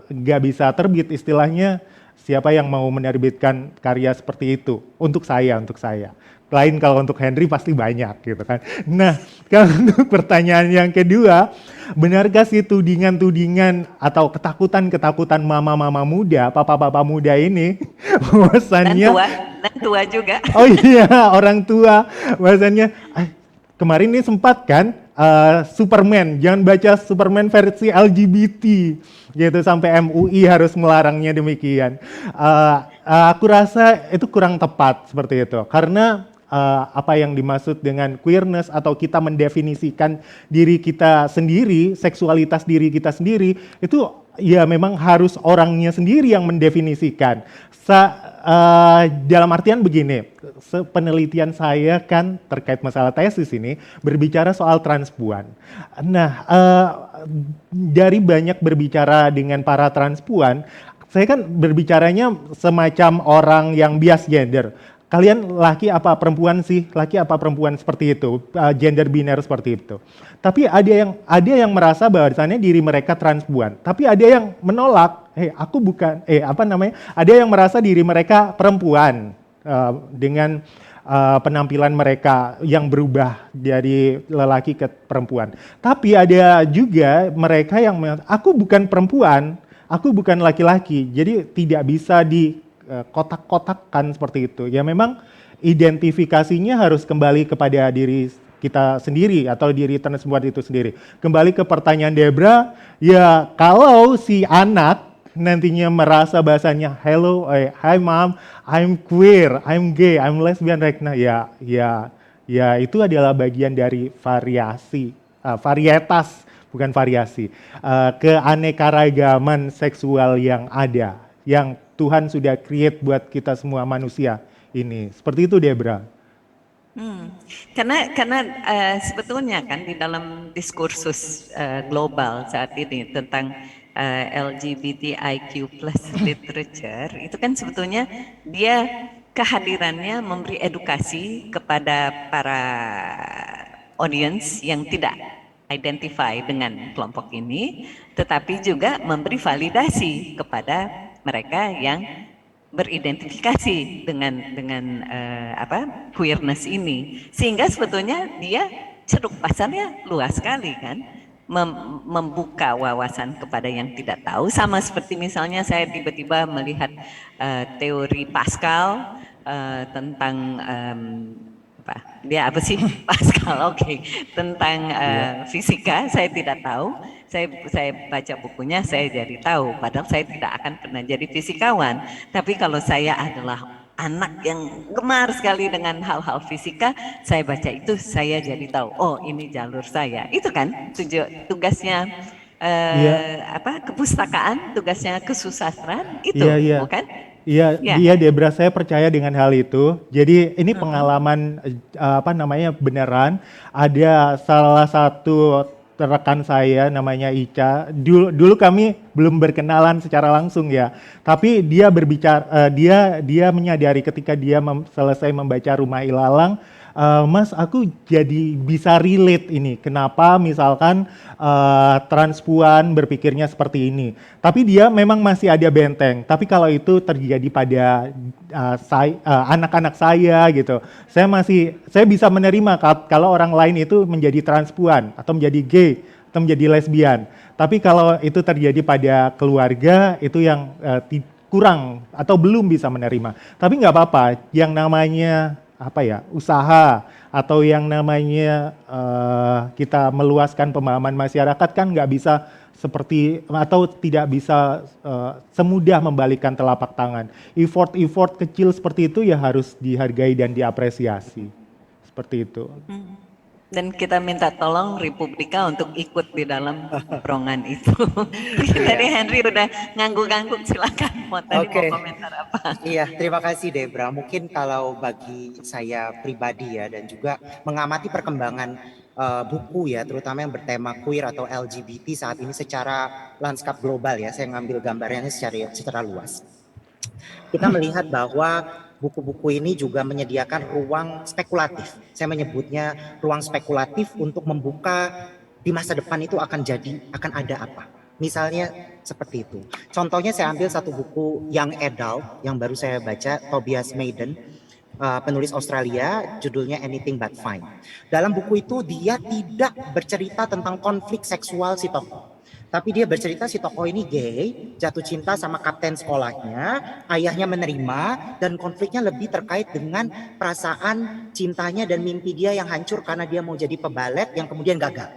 nggak bisa terbit istilahnya. Siapa yang mau menerbitkan karya seperti itu untuk saya. Lain kalau untuk Henry pasti banyak gitu kan. Nah, kalau untuk pertanyaan yang kedua, benarkah sih tudingan-tudingan atau ketakutan-ketakutan mama-mama muda, papa-papa muda ini bahwasannya Dan tua juga. Oh iya, orang tua bahwasannya kemarin ini sempat kan Superman, jangan baca Superman versi LGBT gitu sampai MUI harus melarangnya demikian. Aku rasa itu kurang tepat seperti itu karena apa yang dimaksud dengan queerness atau kita mendefinisikan diri kita sendiri, seksualitas diri kita sendiri itu ya memang harus orangnya sendiri yang mendefinisikan. Dalam artian begini, penelitian saya kan terkait masalah tesis ini berbicara soal transpuan. Nah, dari banyak berbicara dengan para transpuan, saya kan berbicaranya semacam orang yang bias gender. Kalian laki apa perempuan sih? Laki apa perempuan seperti itu? Gender biner seperti itu. Tapi ada yang merasa bahwasannya diri mereka transpuan. Tapi ada yang menolak. Aku bukan. Ada yang merasa diri mereka perempuan dengan penampilan mereka yang berubah dari lelaki ke perempuan. Tapi ada juga mereka yang aku bukan perempuan, aku bukan laki-laki. Jadi tidak bisa di kotak-kotakkan seperti itu. Ya memang identifikasinya harus kembali kepada diri kita sendiri atau diri transpuan itu sendiri. Kembali ke pertanyaan Debra, ya kalau si anak nantinya merasa bahasanya hello, hi mom, I'm queer, I'm gay, I'm lesbian right now. Ya itu adalah bagian dari varietas, bukan variasi, keanekaragaman seksual yang ada, yang Tuhan sudah create buat kita semua manusia ini. Seperti itu Debra. Karena sebetulnya kan di dalam diskursus global saat ini tentang LGBTIQ+ literature itu kan sebetulnya dia kehadirannya memberi edukasi kepada para audience yang tidak identify dengan kelompok ini, tetapi juga memberi validasi kepada mereka yang beridentifikasi dengan queerness ini, sehingga sebetulnya dia ceruk pasarnya luas sekali kan, membuka wawasan kepada yang tidak tahu. Sama seperti misalnya saya tiba-tiba melihat teori Pascal tentang apa sih Pascal, tentang fisika, saya tidak tahu. Saya baca bukunya, saya jadi tahu. Padahal saya tidak akan pernah jadi fisikawan. Tapi kalau saya adalah anak yang gemar sekali dengan hal-hal fisika, saya baca itu, saya jadi tahu. Oh, ini jalur saya. Itu kan tugasnya kepustakaan, tugasnya kesusastraan itu, bukan? Iya, Debra, saya percaya dengan hal itu. Jadi ini pengalaman beneran. Ada salah satu rekan saya namanya Ica. Dulu kami belum berkenalan secara langsung ya. Tapi dia berbicara, dia menyadari ketika dia selesai membaca Rumah Ilalang, Mas, aku jadi bisa relate ini. Kenapa misalkan transpuan berpikirnya seperti ini. Tapi dia memang masih ada benteng. Tapi kalau itu terjadi pada anak-anak saya gitu, saya bisa menerima kalau orang lain itu menjadi transpuan atau menjadi gay atau menjadi lesbian. Tapi kalau itu terjadi pada keluarga, itu yang kurang atau belum bisa menerima. Tapi nggak apa-apa, yang namanya usaha atau yang namanya kita meluaskan pemahaman masyarakat kan nggak bisa seperti atau tidak bisa semudah membalikkan telapak tangan. Effort kecil seperti itu ya harus dihargai dan diapresiasi. Seperti itu. Dan kita minta tolong Republika untuk ikut di dalam perongan itu. Tadi Henry udah ngangguk-ngangguk, silakan. Mau komentar apa? Iya, terima kasih Debra. Mungkin kalau bagi saya pribadi ya, dan juga mengamati perkembangan buku ya, terutama yang bertema queer atau LGBT saat ini secara lanskap global ya, saya ngambil gambarnya secara luas. Kita melihat bahwa buku-buku ini juga menyediakan ruang spekulatif. Saya menyebutnya ruang spekulatif untuk membuka di masa depan itu akan ada apa. Misalnya seperti itu. Contohnya saya ambil satu buku Young Adult yang baru saya baca, Tobias Maiden, penulis Australia, judulnya Anything But Fine. Dalam buku itu dia tidak bercerita tentang konflik seksual si tokoh. Tapi dia bercerita si tokoh ini gay, jatuh cinta sama kapten sekolahnya, ayahnya menerima, dan konfliknya lebih terkait dengan perasaan cintanya dan mimpi dia yang hancur karena dia mau jadi pebalet yang kemudian gagal.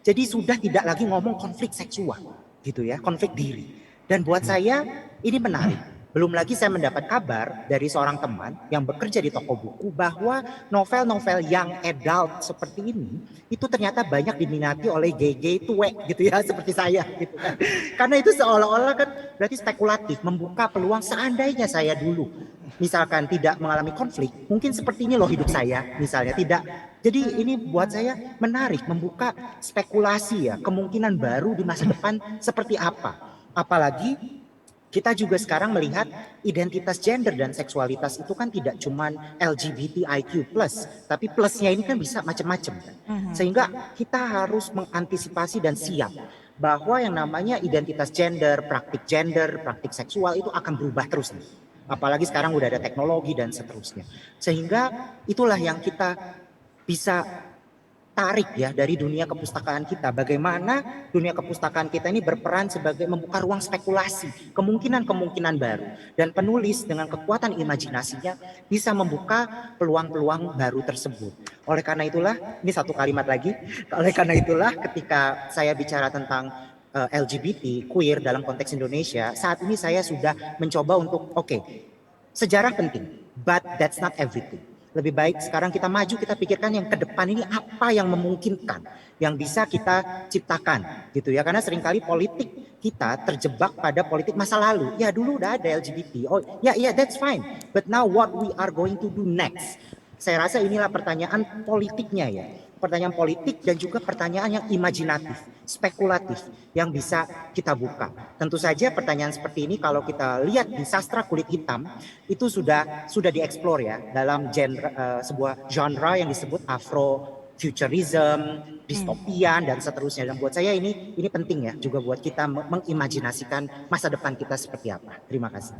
Jadi sudah tidak lagi ngomong konflik seksual, gitu ya, konflik diri. Dan buat saya ini menarik. Belum lagi saya mendapat kabar dari seorang teman yang bekerja di toko buku bahwa novel-novel young adult seperti ini itu ternyata banyak diminati oleh gay-gay tuwek gitu ya, seperti saya gitu kan. Karena itu seolah-olah kan berarti spekulatif, membuka peluang seandainya saya dulu misalkan tidak mengalami konflik, mungkin seperti ini loh hidup saya misalnya, tidak. Jadi ini buat saya menarik, membuka spekulasi ya, kemungkinan baru di masa depan seperti apa. Apalagi kita juga sekarang melihat identitas gender dan seksualitas itu kan tidak cuma LGBTIQ+, tapi plusnya ini kan bisa macam-macam. Sehingga kita harus mengantisipasi dan siap bahwa yang namanya identitas gender, praktik seksual itu akan berubah terus nih. Apalagi sekarang udah ada teknologi dan seterusnya. Sehingga itulah yang kita bisa tarik ya dari dunia kepustakaan kita. Bagaimana dunia kepustakaan kita ini berperan sebagai membuka ruang spekulasi, kemungkinan-kemungkinan baru. Dan penulis dengan kekuatan imajinasinya bisa membuka peluang-peluang baru tersebut. Oleh karena itulah, ini satu kalimat lagi, oleh karena itulah ketika saya bicara tentang LGBT, queer dalam konteks Indonesia, saat ini saya sudah mencoba untuk, sejarah penting, but that's not everything. Lebih baik sekarang kita maju, kita pikirkan yang ke depan ini apa yang memungkinkan, yang bisa kita ciptakan gitu ya. Karena seringkali politik kita terjebak pada politik masa lalu. Ya dulu udah ada LGBT, that's fine. But now what we are going to do next? Saya rasa inilah pertanyaan politiknya ya. Pertanyaan politik dan juga pertanyaan yang imajinatif, spekulatif yang bisa kita buka. Tentu saja pertanyaan seperti ini kalau kita lihat di sastra kulit hitam itu sudah dieksplor ya dalam sebuah genre yang disebut Afrofuturism, distopian dan seterusnya. Dan buat saya ini penting ya juga buat kita mengimajinasikan masa depan kita seperti apa. Terima kasih.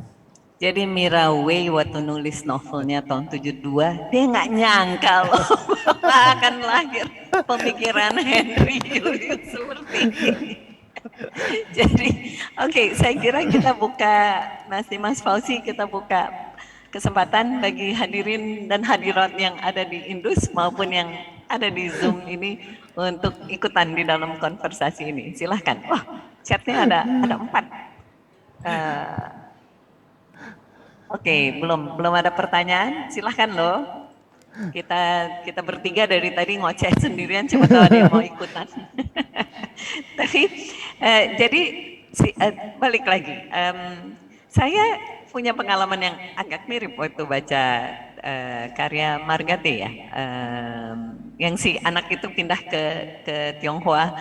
Jadi Mira Wei waktu nulis novelnya tahun 72, dia nggak nyangka loh akan lahir pemikiran Henry Julius seperti ini. Jadi saya kira kita buka, Mas Fauzi, kita buka kesempatan bagi hadirin dan hadirat yang ada di Indus maupun yang ada di Zoom ini untuk ikutan di dalam konversasi ini. Silahkan. Wah, chatnya ada 4. Belum ada pertanyaan, silahkan loh. Kita bertiga dari tadi ngoceh sendirian, coba tahu ada yang mau ikutan. Tapi jadi balik lagi, saya punya pengalaman yang agak mirip waktu baca karya Margate ya, yang si anak itu pindah ke Tionghoa.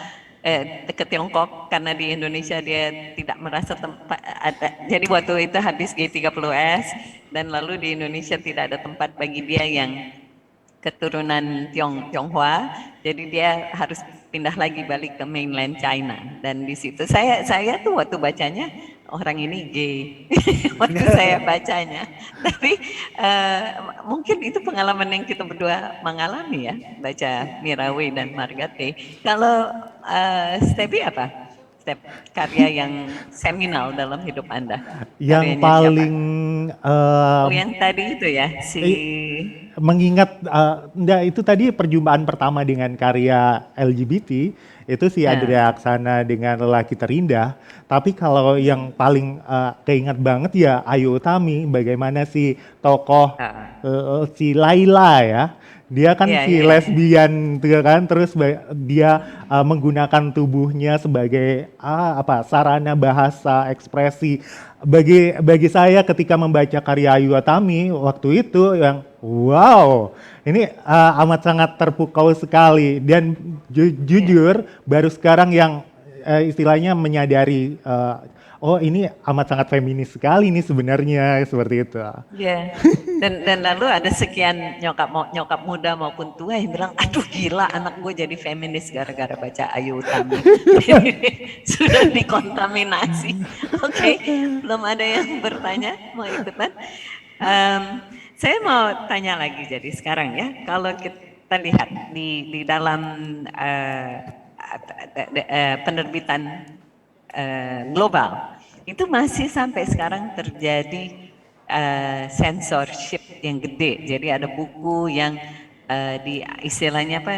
Ke Tiongkok karena di Indonesia dia tidak merasa tempat ada. Jadi waktu itu habis G30S dan lalu di Indonesia tidak ada tempat bagi dia yang keturunan Tionghoa. Jadi dia harus pindah lagi balik ke mainland China. Dan di situ saya tuh waktu bacanya orang ini gay waktu saya bacanya. Tapi mungkin itu pengalaman yang kita berdua mengalami ya, baca Mira Wei dan Margate. Kalau Stevie apa? konsep karya yang seminal dalam hidup Anda? Yang Karyanya paling Oh, yang tadi itu ya, si mengingat enggak, itu tadi perjumpaan pertama dengan karya LGBT itu si Adria Aksana dengan Lelaki Terindah. Tapi kalau yang paling keinget banget ya Ayu Utami, bagaimana si tokoh si Laila ya. Dia kan Iya, si iya. lesbian gitu kan, terus dia menggunakan tubuhnya sebagai sarana bahasa ekspresi. Bagi saya ketika membaca karya Ayu Utami waktu itu yang wow, ini amat sangat terpukau sekali dan jujur baru sekarang yang istilahnya menyadari oh ini amat sangat feminis sekali nih sebenarnya, seperti itu. Iya. Dan lalu ada sekian nyokap muda maupun tua yang bilang, aduh gila anak gue jadi feminis gara-gara baca Ayu Utami. Sudah dikontaminasi. Oke, belum ada yang bertanya, mau ikutan? Saya mau tanya lagi jadi sekarang ya, kalau kita lihat di dalam penerbitan global, itu masih sampai sekarang terjadi censorship yang gede. Jadi ada buku yang di istilahnya apa?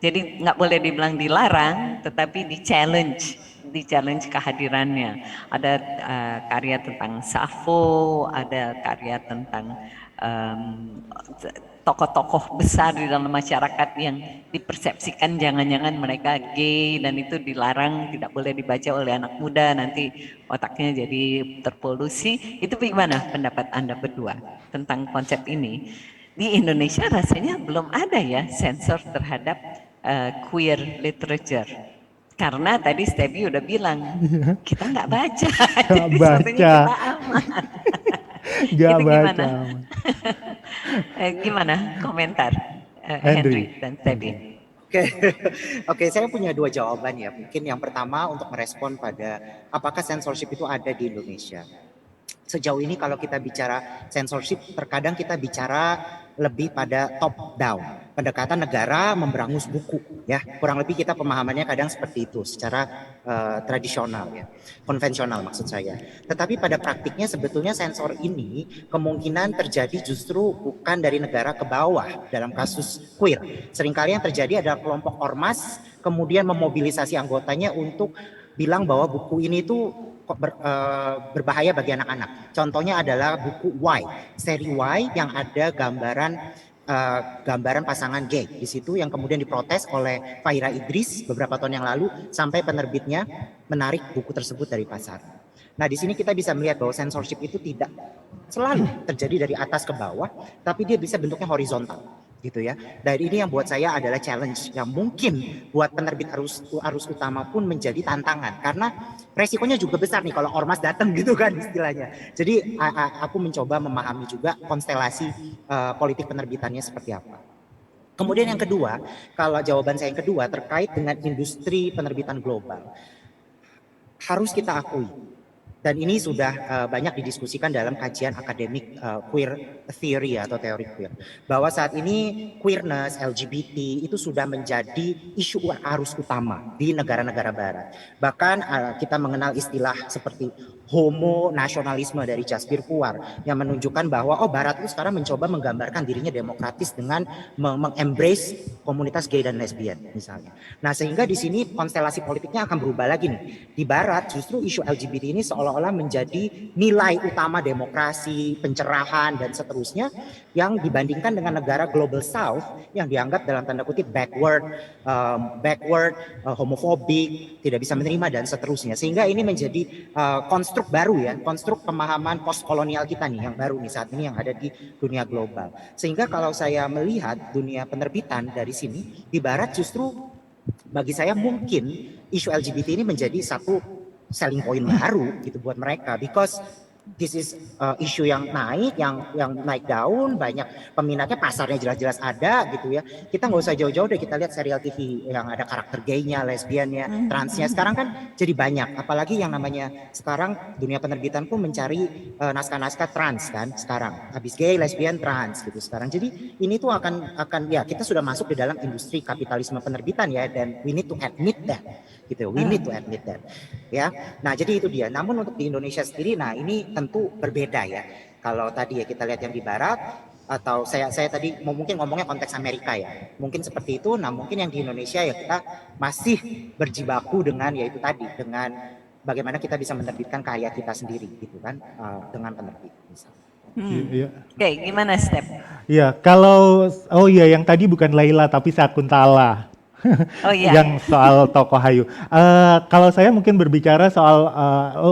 Jadi nggak boleh dibilang dilarang, tetapi di challenge kehadirannya. Ada karya tentang Sappho, ada karya tentang tokoh-tokoh besar di dalam masyarakat yang dipersepsikan jangan-jangan mereka gay dan itu dilarang, tidak boleh dibaca oleh anak muda, nanti otaknya jadi terpolusi. Itu bagaimana pendapat Anda berdua tentang konsep ini? Di Indonesia rasanya belum ada ya sensor terhadap queer literature. Karena tadi Stevie udah bilang, kita nggak baca, jadi sepertinya kita aman. Gak Itu baca. Gimana komentar Henry dan Stevie? Oke, saya punya dua jawaban ya. Mungkin yang pertama untuk merespon pada apakah censorship itu ada di Indonesia. Sejauh ini kalau kita bicara censorship, terkadang kita bicara lebih pada top down, pendekatan negara memberangus buku, ya. Kurang lebih kita pemahamannya kadang seperti itu, secara tradisional ya, konvensional maksud saya. Tetapi pada praktiknya sebetulnya sensor ini kemungkinan terjadi justru bukan dari negara ke bawah dalam kasus queer. Seringkali yang terjadi adalah kelompok ormas kemudian memobilisasi anggotanya untuk bilang bahwa buku ini tuh berbahaya bagi anak-anak. Contohnya adalah buku Y, seri Y yang ada gambaran pasangan gay di situ yang kemudian diprotes oleh Fahira Idris beberapa tahun yang lalu sampai penerbitnya menarik buku tersebut dari pasar. Nah, di sini kita bisa melihat bahwa censorship itu tidak selalu terjadi dari atas ke bawah, tapi dia bisa bentuknya horizontal. Gitu ya. Dan ini yang buat saya adalah challenge yang mungkin buat penerbit arus utama pun menjadi tantangan karena resikonya juga besar nih kalau ormas datang gitu kan istilahnya. Jadi aku mencoba memahami juga konstelasi politik penerbitannya seperti apa. Kemudian yang kedua, kalau jawaban saya yang kedua terkait dengan industri penerbitan global, harus kita akui. Dan ini sudah banyak didiskusikan dalam kajian akademik queer theory atau teori queer. Bahwa saat ini queerness, LGBT itu sudah menjadi isu arus utama di negara-negara barat. Bahkan kita mengenal istilah seperti homo nasionalisme dari Jasbir Puar yang menunjukkan bahwa barat itu sekarang mencoba menggambarkan dirinya demokratis dengan mengembrace komunitas gay dan lesbian misalnya. Nah, sehingga di sini konstelasi politiknya akan berubah lagi nih. Di barat justru isu LGBT ini seolah-olah menjadi nilai utama demokrasi, pencerahan dan seterusnya yang dibandingkan dengan negara global south yang dianggap dalam tanda kutip backward, homofobik, tidak bisa menerima dan seterusnya. Sehingga ini menjadi konstruk baru ya, konstruk pemahaman postkolonial kita nih yang baru nih saat ini yang ada di dunia global. Sehingga kalau saya melihat dunia penerbitan dari sini di barat justru bagi saya mungkin isu LGBT ini menjadi satu selling point baru gitu buat mereka because this is isu yang naik daun, banyak peminatnya, pasarnya jelas-jelas ada gitu ya. Kita nggak usah jauh-jauh deh, kita lihat serial TV yang ada karakter gaynya, lesbiannya, transnya sekarang kan jadi banyak. Apalagi yang namanya sekarang dunia penerbitan pun mencari naskah-naskah trans kan sekarang. Habis gay, lesbian, trans gitu sekarang. Jadi ini tuh akan ya kita sudah masuk di dalam industri kapitalisme penerbitan ya, dan we need to admit that gitu. We need to admit that. Ya. Nah, jadi itu dia. Namun untuk di Indonesia sendiri, nah ini tentu berbeda ya. Kalau tadi ya kita lihat yang di barat, atau saya tadi mungkin ngomongnya konteks Amerika ya. Mungkin seperti itu. Nah, mungkin yang di Indonesia ya kita masih berjibaku dengan yaitu tadi, dengan bagaimana kita bisa menerbitkan karya kita sendiri gitu kan, dengan penerbit misalnya. Iya. Oke, gimana Step? Ya, kalau yang tadi bukan Laila tapi Sakuntala. Oh iya. Yang soal tokoh Hayu. Kalau saya mungkin berbicara soal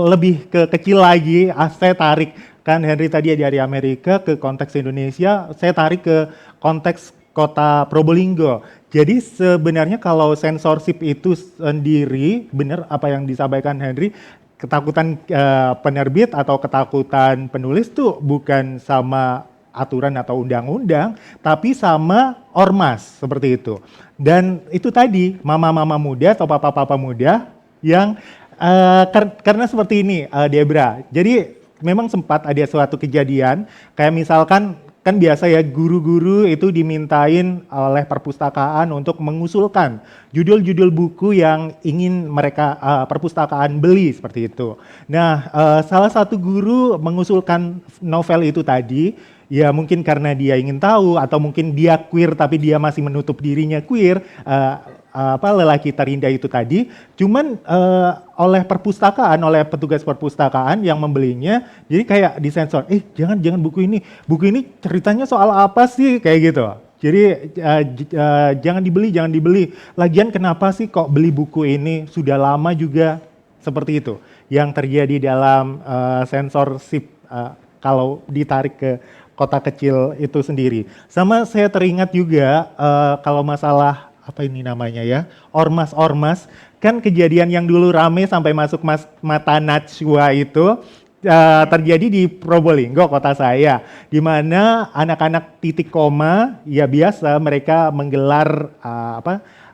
lebih ke kecil lagi, saya tarik kan Henry tadi dari Amerika ke konteks Indonesia, saya tarik ke konteks kota Probolinggo. Jadi sebenarnya kalau censorship itu sendiri, benar apa yang disampaikan Henry, ketakutan penerbit atau ketakutan penulis tuh bukan sama aturan atau undang-undang, tapi sama ormas seperti itu. Dan itu tadi mama-mama muda atau papa-papa muda yang karena seperti ini, Debra. Jadi memang sempat ada suatu kejadian, kayak misalkan kan biasa ya guru-guru itu dimintain oleh perpustakaan untuk mengusulkan judul-judul buku yang ingin mereka perpustakaan beli seperti itu. Nah, salah satu guru mengusulkan novel itu tadi, ya mungkin karena dia ingin tahu atau mungkin dia queer tapi dia masih menutup dirinya queer, lelaki terindah itu tadi, cuman oleh perpustakaan, oleh petugas perpustakaan yang membelinya, jadi kayak disensor, jangan buku ini ceritanya soal apa sih, kayak gitu. Jadi jangan dibeli. Lagian kenapa sih kok beli buku ini, sudah lama juga, seperti itu. Yang terjadi dalam censorship kalau ditarik ke kota kecil itu sendiri. Sama saya teringat juga kalau masalah apa ini namanya ya, ormas-ormas, kan kejadian yang dulu rame sampai masuk mata Najwa itu terjadi di Probolinggo, kota saya, di mana anak-anak titik koma, ya biasa mereka menggelar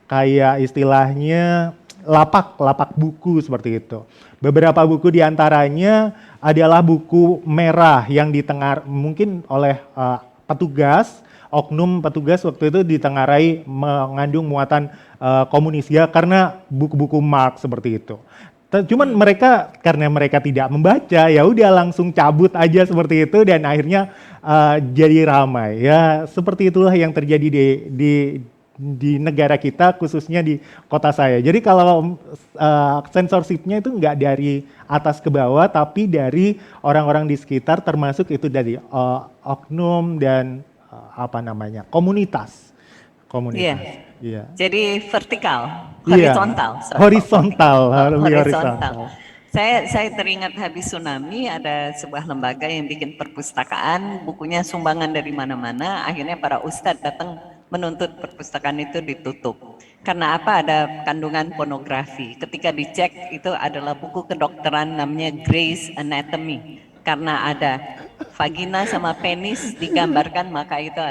kayak istilahnya lapak buku seperti itu. Beberapa buku diantaranya adalah buku merah yang mungkin oleh petugas, oknum petugas waktu itu ditengarai mengandung muatan komunis ya, karena buku-buku Marx seperti itu. Cuman karena mereka tidak membaca, ya udah langsung cabut aja seperti itu dan akhirnya jadi ramai. Ya seperti itulah yang terjadi di negara kita, khususnya di kota saya. Jadi kalau censorshipnya itu nggak dari atas ke bawah, tapi dari orang-orang di sekitar, termasuk itu dari oknum dan komunitas. Iya. Jadi vertikal, horizontal. Iya. Horizontal. Saya teringat habis tsunami ada sebuah lembaga yang bikin perpustakaan, bukunya sumbangan dari mana-mana, akhirnya para ustadz datang menuntut perpustakaan itu ditutup. Karena apa? Ada kandungan pornografi. Ketika dicek itu adalah buku kedokteran namanya Grey's Anatomy. Karena ada vagina sama penis digambarkan, maka itu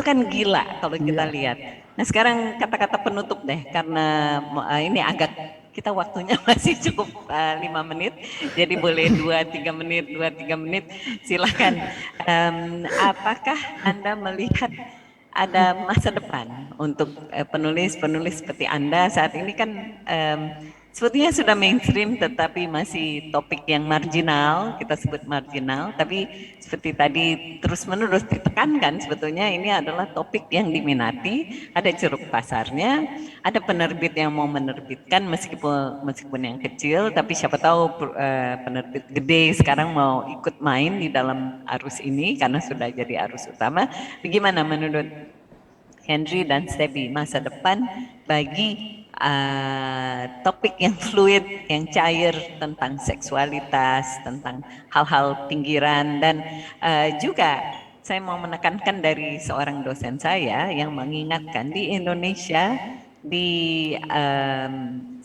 kan gila kalau kita lihat. Nah sekarang kata-kata penutup deh, karena ini agak kita waktunya masih cukup 5 menit, jadi boleh 2-3 menit, silakan. Apakah Anda melihat ada masa depan untuk penulis-penulis seperti Anda saat ini kan sebetulnya sudah mainstream tetapi masih topik yang marginal, kita sebut marginal, tapi seperti tadi terus-menerus ditekankan sebetulnya ini adalah topik yang diminati, ada ceruk pasarnya, ada penerbit yang mau menerbitkan meskipun yang kecil, tapi siapa tahu penerbit gede sekarang mau ikut main di dalam arus ini karena sudah jadi arus utama. Bagaimana menurut Henry dan Stebby masa depan bagi topik yang fluid, yang cair tentang seksualitas, tentang hal-hal pinggiran, dan juga saya mau menekankan dari seorang dosen saya yang mengingatkan di Indonesia, di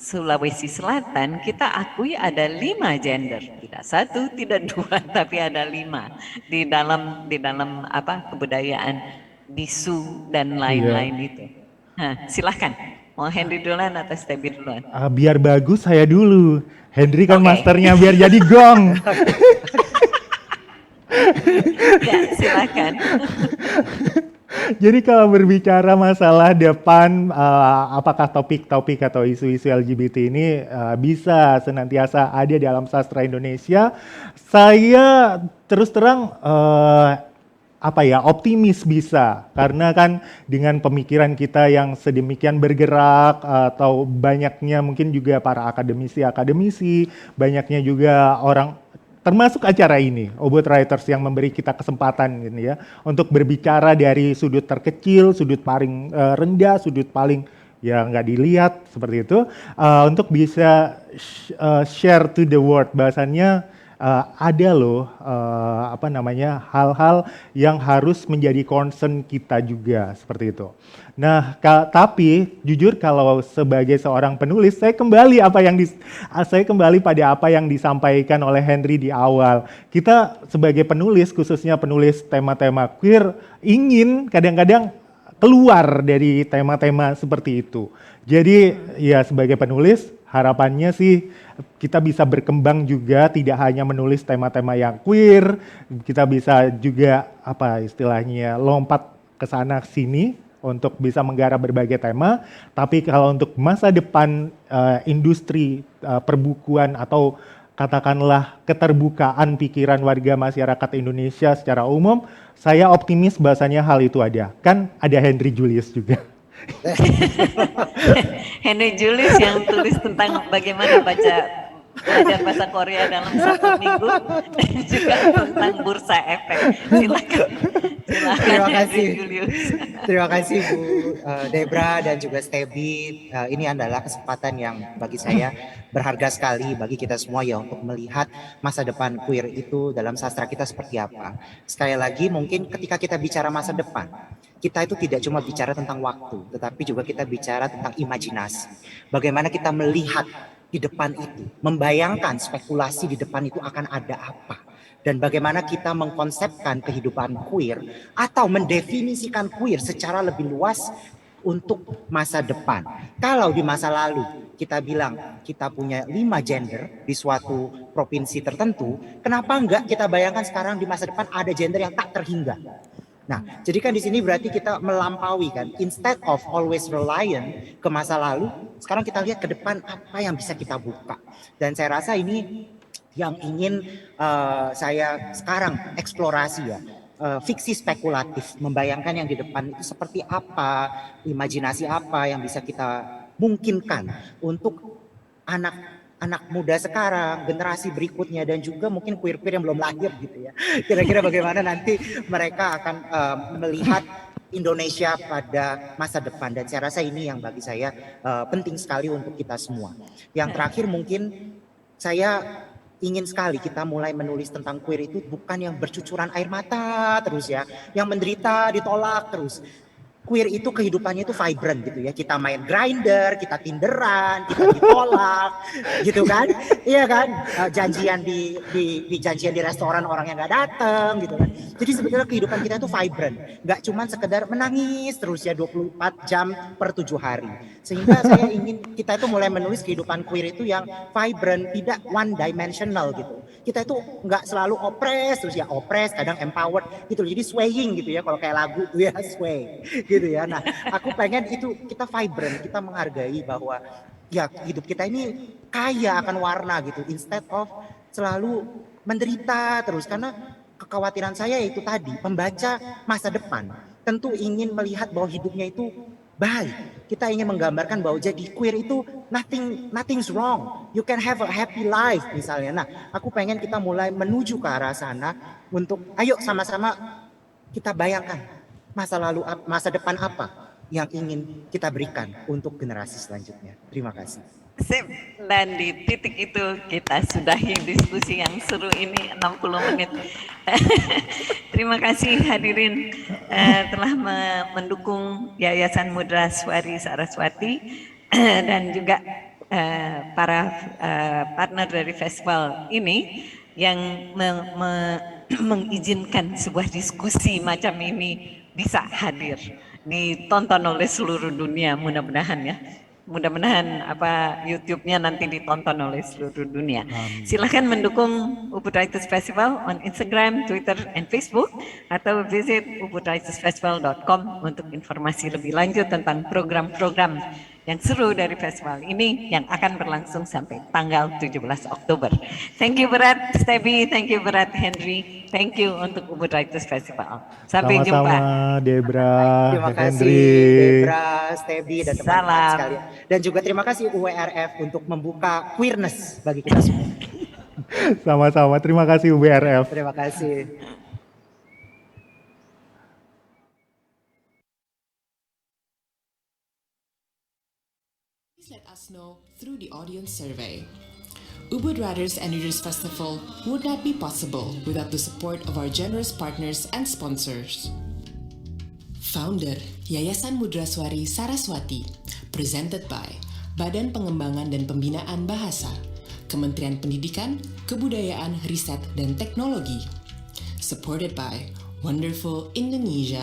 Sulawesi Selatan kita akui ada 5 gender, tidak 1, tidak 2, tapi ada 5 di dalam kebudayaan bisu dan lain-lain itu. Nah, silahkan. Mau Henry duluan atau Stebby duluan? Biar bagus saya dulu. Henry kan masternya biar jadi gong. Ya, silakan. Jadi kalau berbicara masalah depan, apakah topik-topik atau isu-isu LGBT ini bisa senantiasa ada dalam sastra Indonesia, saya terus terang optimis bisa, karena kan dengan pemikiran kita yang sedemikian bergerak atau banyaknya mungkin juga para akademisi, banyaknya juga orang termasuk acara ini, Obot Writers yang memberi kita kesempatan gitu ya, untuk berbicara dari sudut terkecil, sudut paling rendah, sudut paling ya nggak dilihat seperti itu, untuk bisa share to the world bahwasannya ada loh hal-hal yang harus menjadi concern kita juga seperti itu. Nah, tapi jujur kalau sebagai seorang penulis, saya kembali pada apa yang disampaikan oleh Henry di awal. Kita sebagai penulis, khususnya penulis tema-tema queer, ingin kadang-kadang keluar dari tema-tema seperti itu. Jadi ya sebagai penulis, harapannya sih kita bisa berkembang juga, tidak hanya menulis tema-tema yang queer, kita bisa juga lompat ke sana sini untuk bisa menggarap berbagai tema. Tapi kalau untuk masa depan industri perbukuan atau katakanlah keterbukaan pikiran warga masyarakat Indonesia secara umum, saya optimis bahasanya hal itu ada. Kan ada Henry Julius juga. Henry Julius yang tulis tentang bagaimana belajar bahasa Korea dalam 1 minggu dan juga tentang bursa efek. Silakan Terima kasih. Henry Julius. Terima kasih Bu Debra dan juga Stebi. Ini adalah kesempatan yang bagi saya berharga sekali bagi kita semua ya, untuk melihat masa depan queer itu dalam sastra kita seperti apa. Sekali lagi, mungkin ketika kita bicara masa depan, kita itu tidak cuma bicara tentang waktu, tetapi juga kita bicara tentang imajinasi. Bagaimana kita melihat di depan itu, membayangkan spekulasi di depan itu akan ada apa. Dan bagaimana kita mengkonsepkan kehidupan queer atau mendefinisikan queer secara lebih luas untuk masa depan. Kalau di masa lalu kita bilang kita punya 5 gender di suatu provinsi tertentu, kenapa enggak kita bayangkan sekarang di masa depan ada gender yang tak terhingga. Nah, jadi kan di sini berarti kita melampaui kan, instead of always reliant ke masa lalu, sekarang kita lihat ke depan apa yang bisa kita buka. Dan saya rasa ini yang ingin saya sekarang eksplorasi ya, fiksi spekulatif, membayangkan yang di depan itu seperti apa, imajinasi apa yang bisa kita mungkinkan untuk anak muda sekarang, generasi berikutnya, dan juga mungkin queer-queer yang belum lahir gitu ya. Kira-kira bagaimana nanti mereka akan melihat Indonesia pada masa depan. Dan saya rasa ini yang bagi saya penting sekali untuk kita semua. Yang terakhir mungkin saya ingin sekali kita mulai menulis tentang queer itu bukan yang bercucuran air mata terus ya, yang menderita ditolak terus. Queer itu kehidupannya itu vibrant gitu ya. Kita main Grindr, kita Tinderan, kita ditolak gitu kan. Iya kan? Janjian di janjian di restoran orang yang gak datang gitu kan. Jadi sebetulnya kehidupan kita itu vibrant. Gak cuman sekedar menangis terus ya 24 jam per 7 hari. Sehingga saya ingin kita itu mulai menulis kehidupan queer itu yang vibrant, tidak one dimensional gitu. Kita itu gak selalu oppressed terus ya, oppressed kadang empowered gitu. Jadi swaying gitu ya, kalau kayak lagu tuh ya sway gitu ya. Nah, aku pengen itu kita vibrant, kita menghargai bahwa ya hidup kita ini kaya akan warna gitu, instead of selalu menderita terus. Karena kekhawatiran saya itu tadi, pembaca masa depan tentu ingin melihat bahwa hidupnya itu baik. Kita ingin menggambarkan bahwa jadi queer itu nothing's wrong. You can have a happy life misalnya. Nah, aku pengen kita mulai menuju ke arah sana untuk ayo sama-sama kita bayangkan masa depan apa yang ingin kita berikan untuk generasi selanjutnya. Terima kasih. Sip. Dan di titik itu kita sudahi diskusi yang seru ini 60 menit. Terima kasih hadirin telah mendukung Yayasan Mudra Swari Saraswati dan juga para partner dari festival ini yang mengizinkan sebuah diskusi macam ini bisa hadir, ditonton oleh seluruh dunia mudah-mudahan ya. mudah-mudahan YouTube-nya nanti ditonton oleh seluruh dunia. Silahkan mendukung Ubud Writers Festival on Instagram, Twitter, and Facebook, atau visit ubudwritersfestival.com untuk informasi lebih lanjut tentang program-program yang seru dari festival ini yang akan berlangsung sampai tanggal 17 Oktober. Thank you berat Stevie, thank you berat Henry, thank you untuk Ubud Writers Festival. Sampai jumpa. Sama-sama Debra, Terima kasih Henry. Debra, Stevie, dan teman-teman sekalian. Dan juga terima kasih UWRF untuk membuka queerness bagi kita semua. Sama-sama, terima kasih UBRF. Terima kasih. Please let us know through the audience survey. Ubud Writers and Readers Festival would not be possible without the support of our generous partners and sponsors. Founder Yayasan Mudraswari Saraswati, presented by Badan Pengembangan dan Pembinaan Bahasa, Kementerian Pendidikan, Kebudayaan, Riset, dan Teknologi. Supported by Wonderful Indonesia.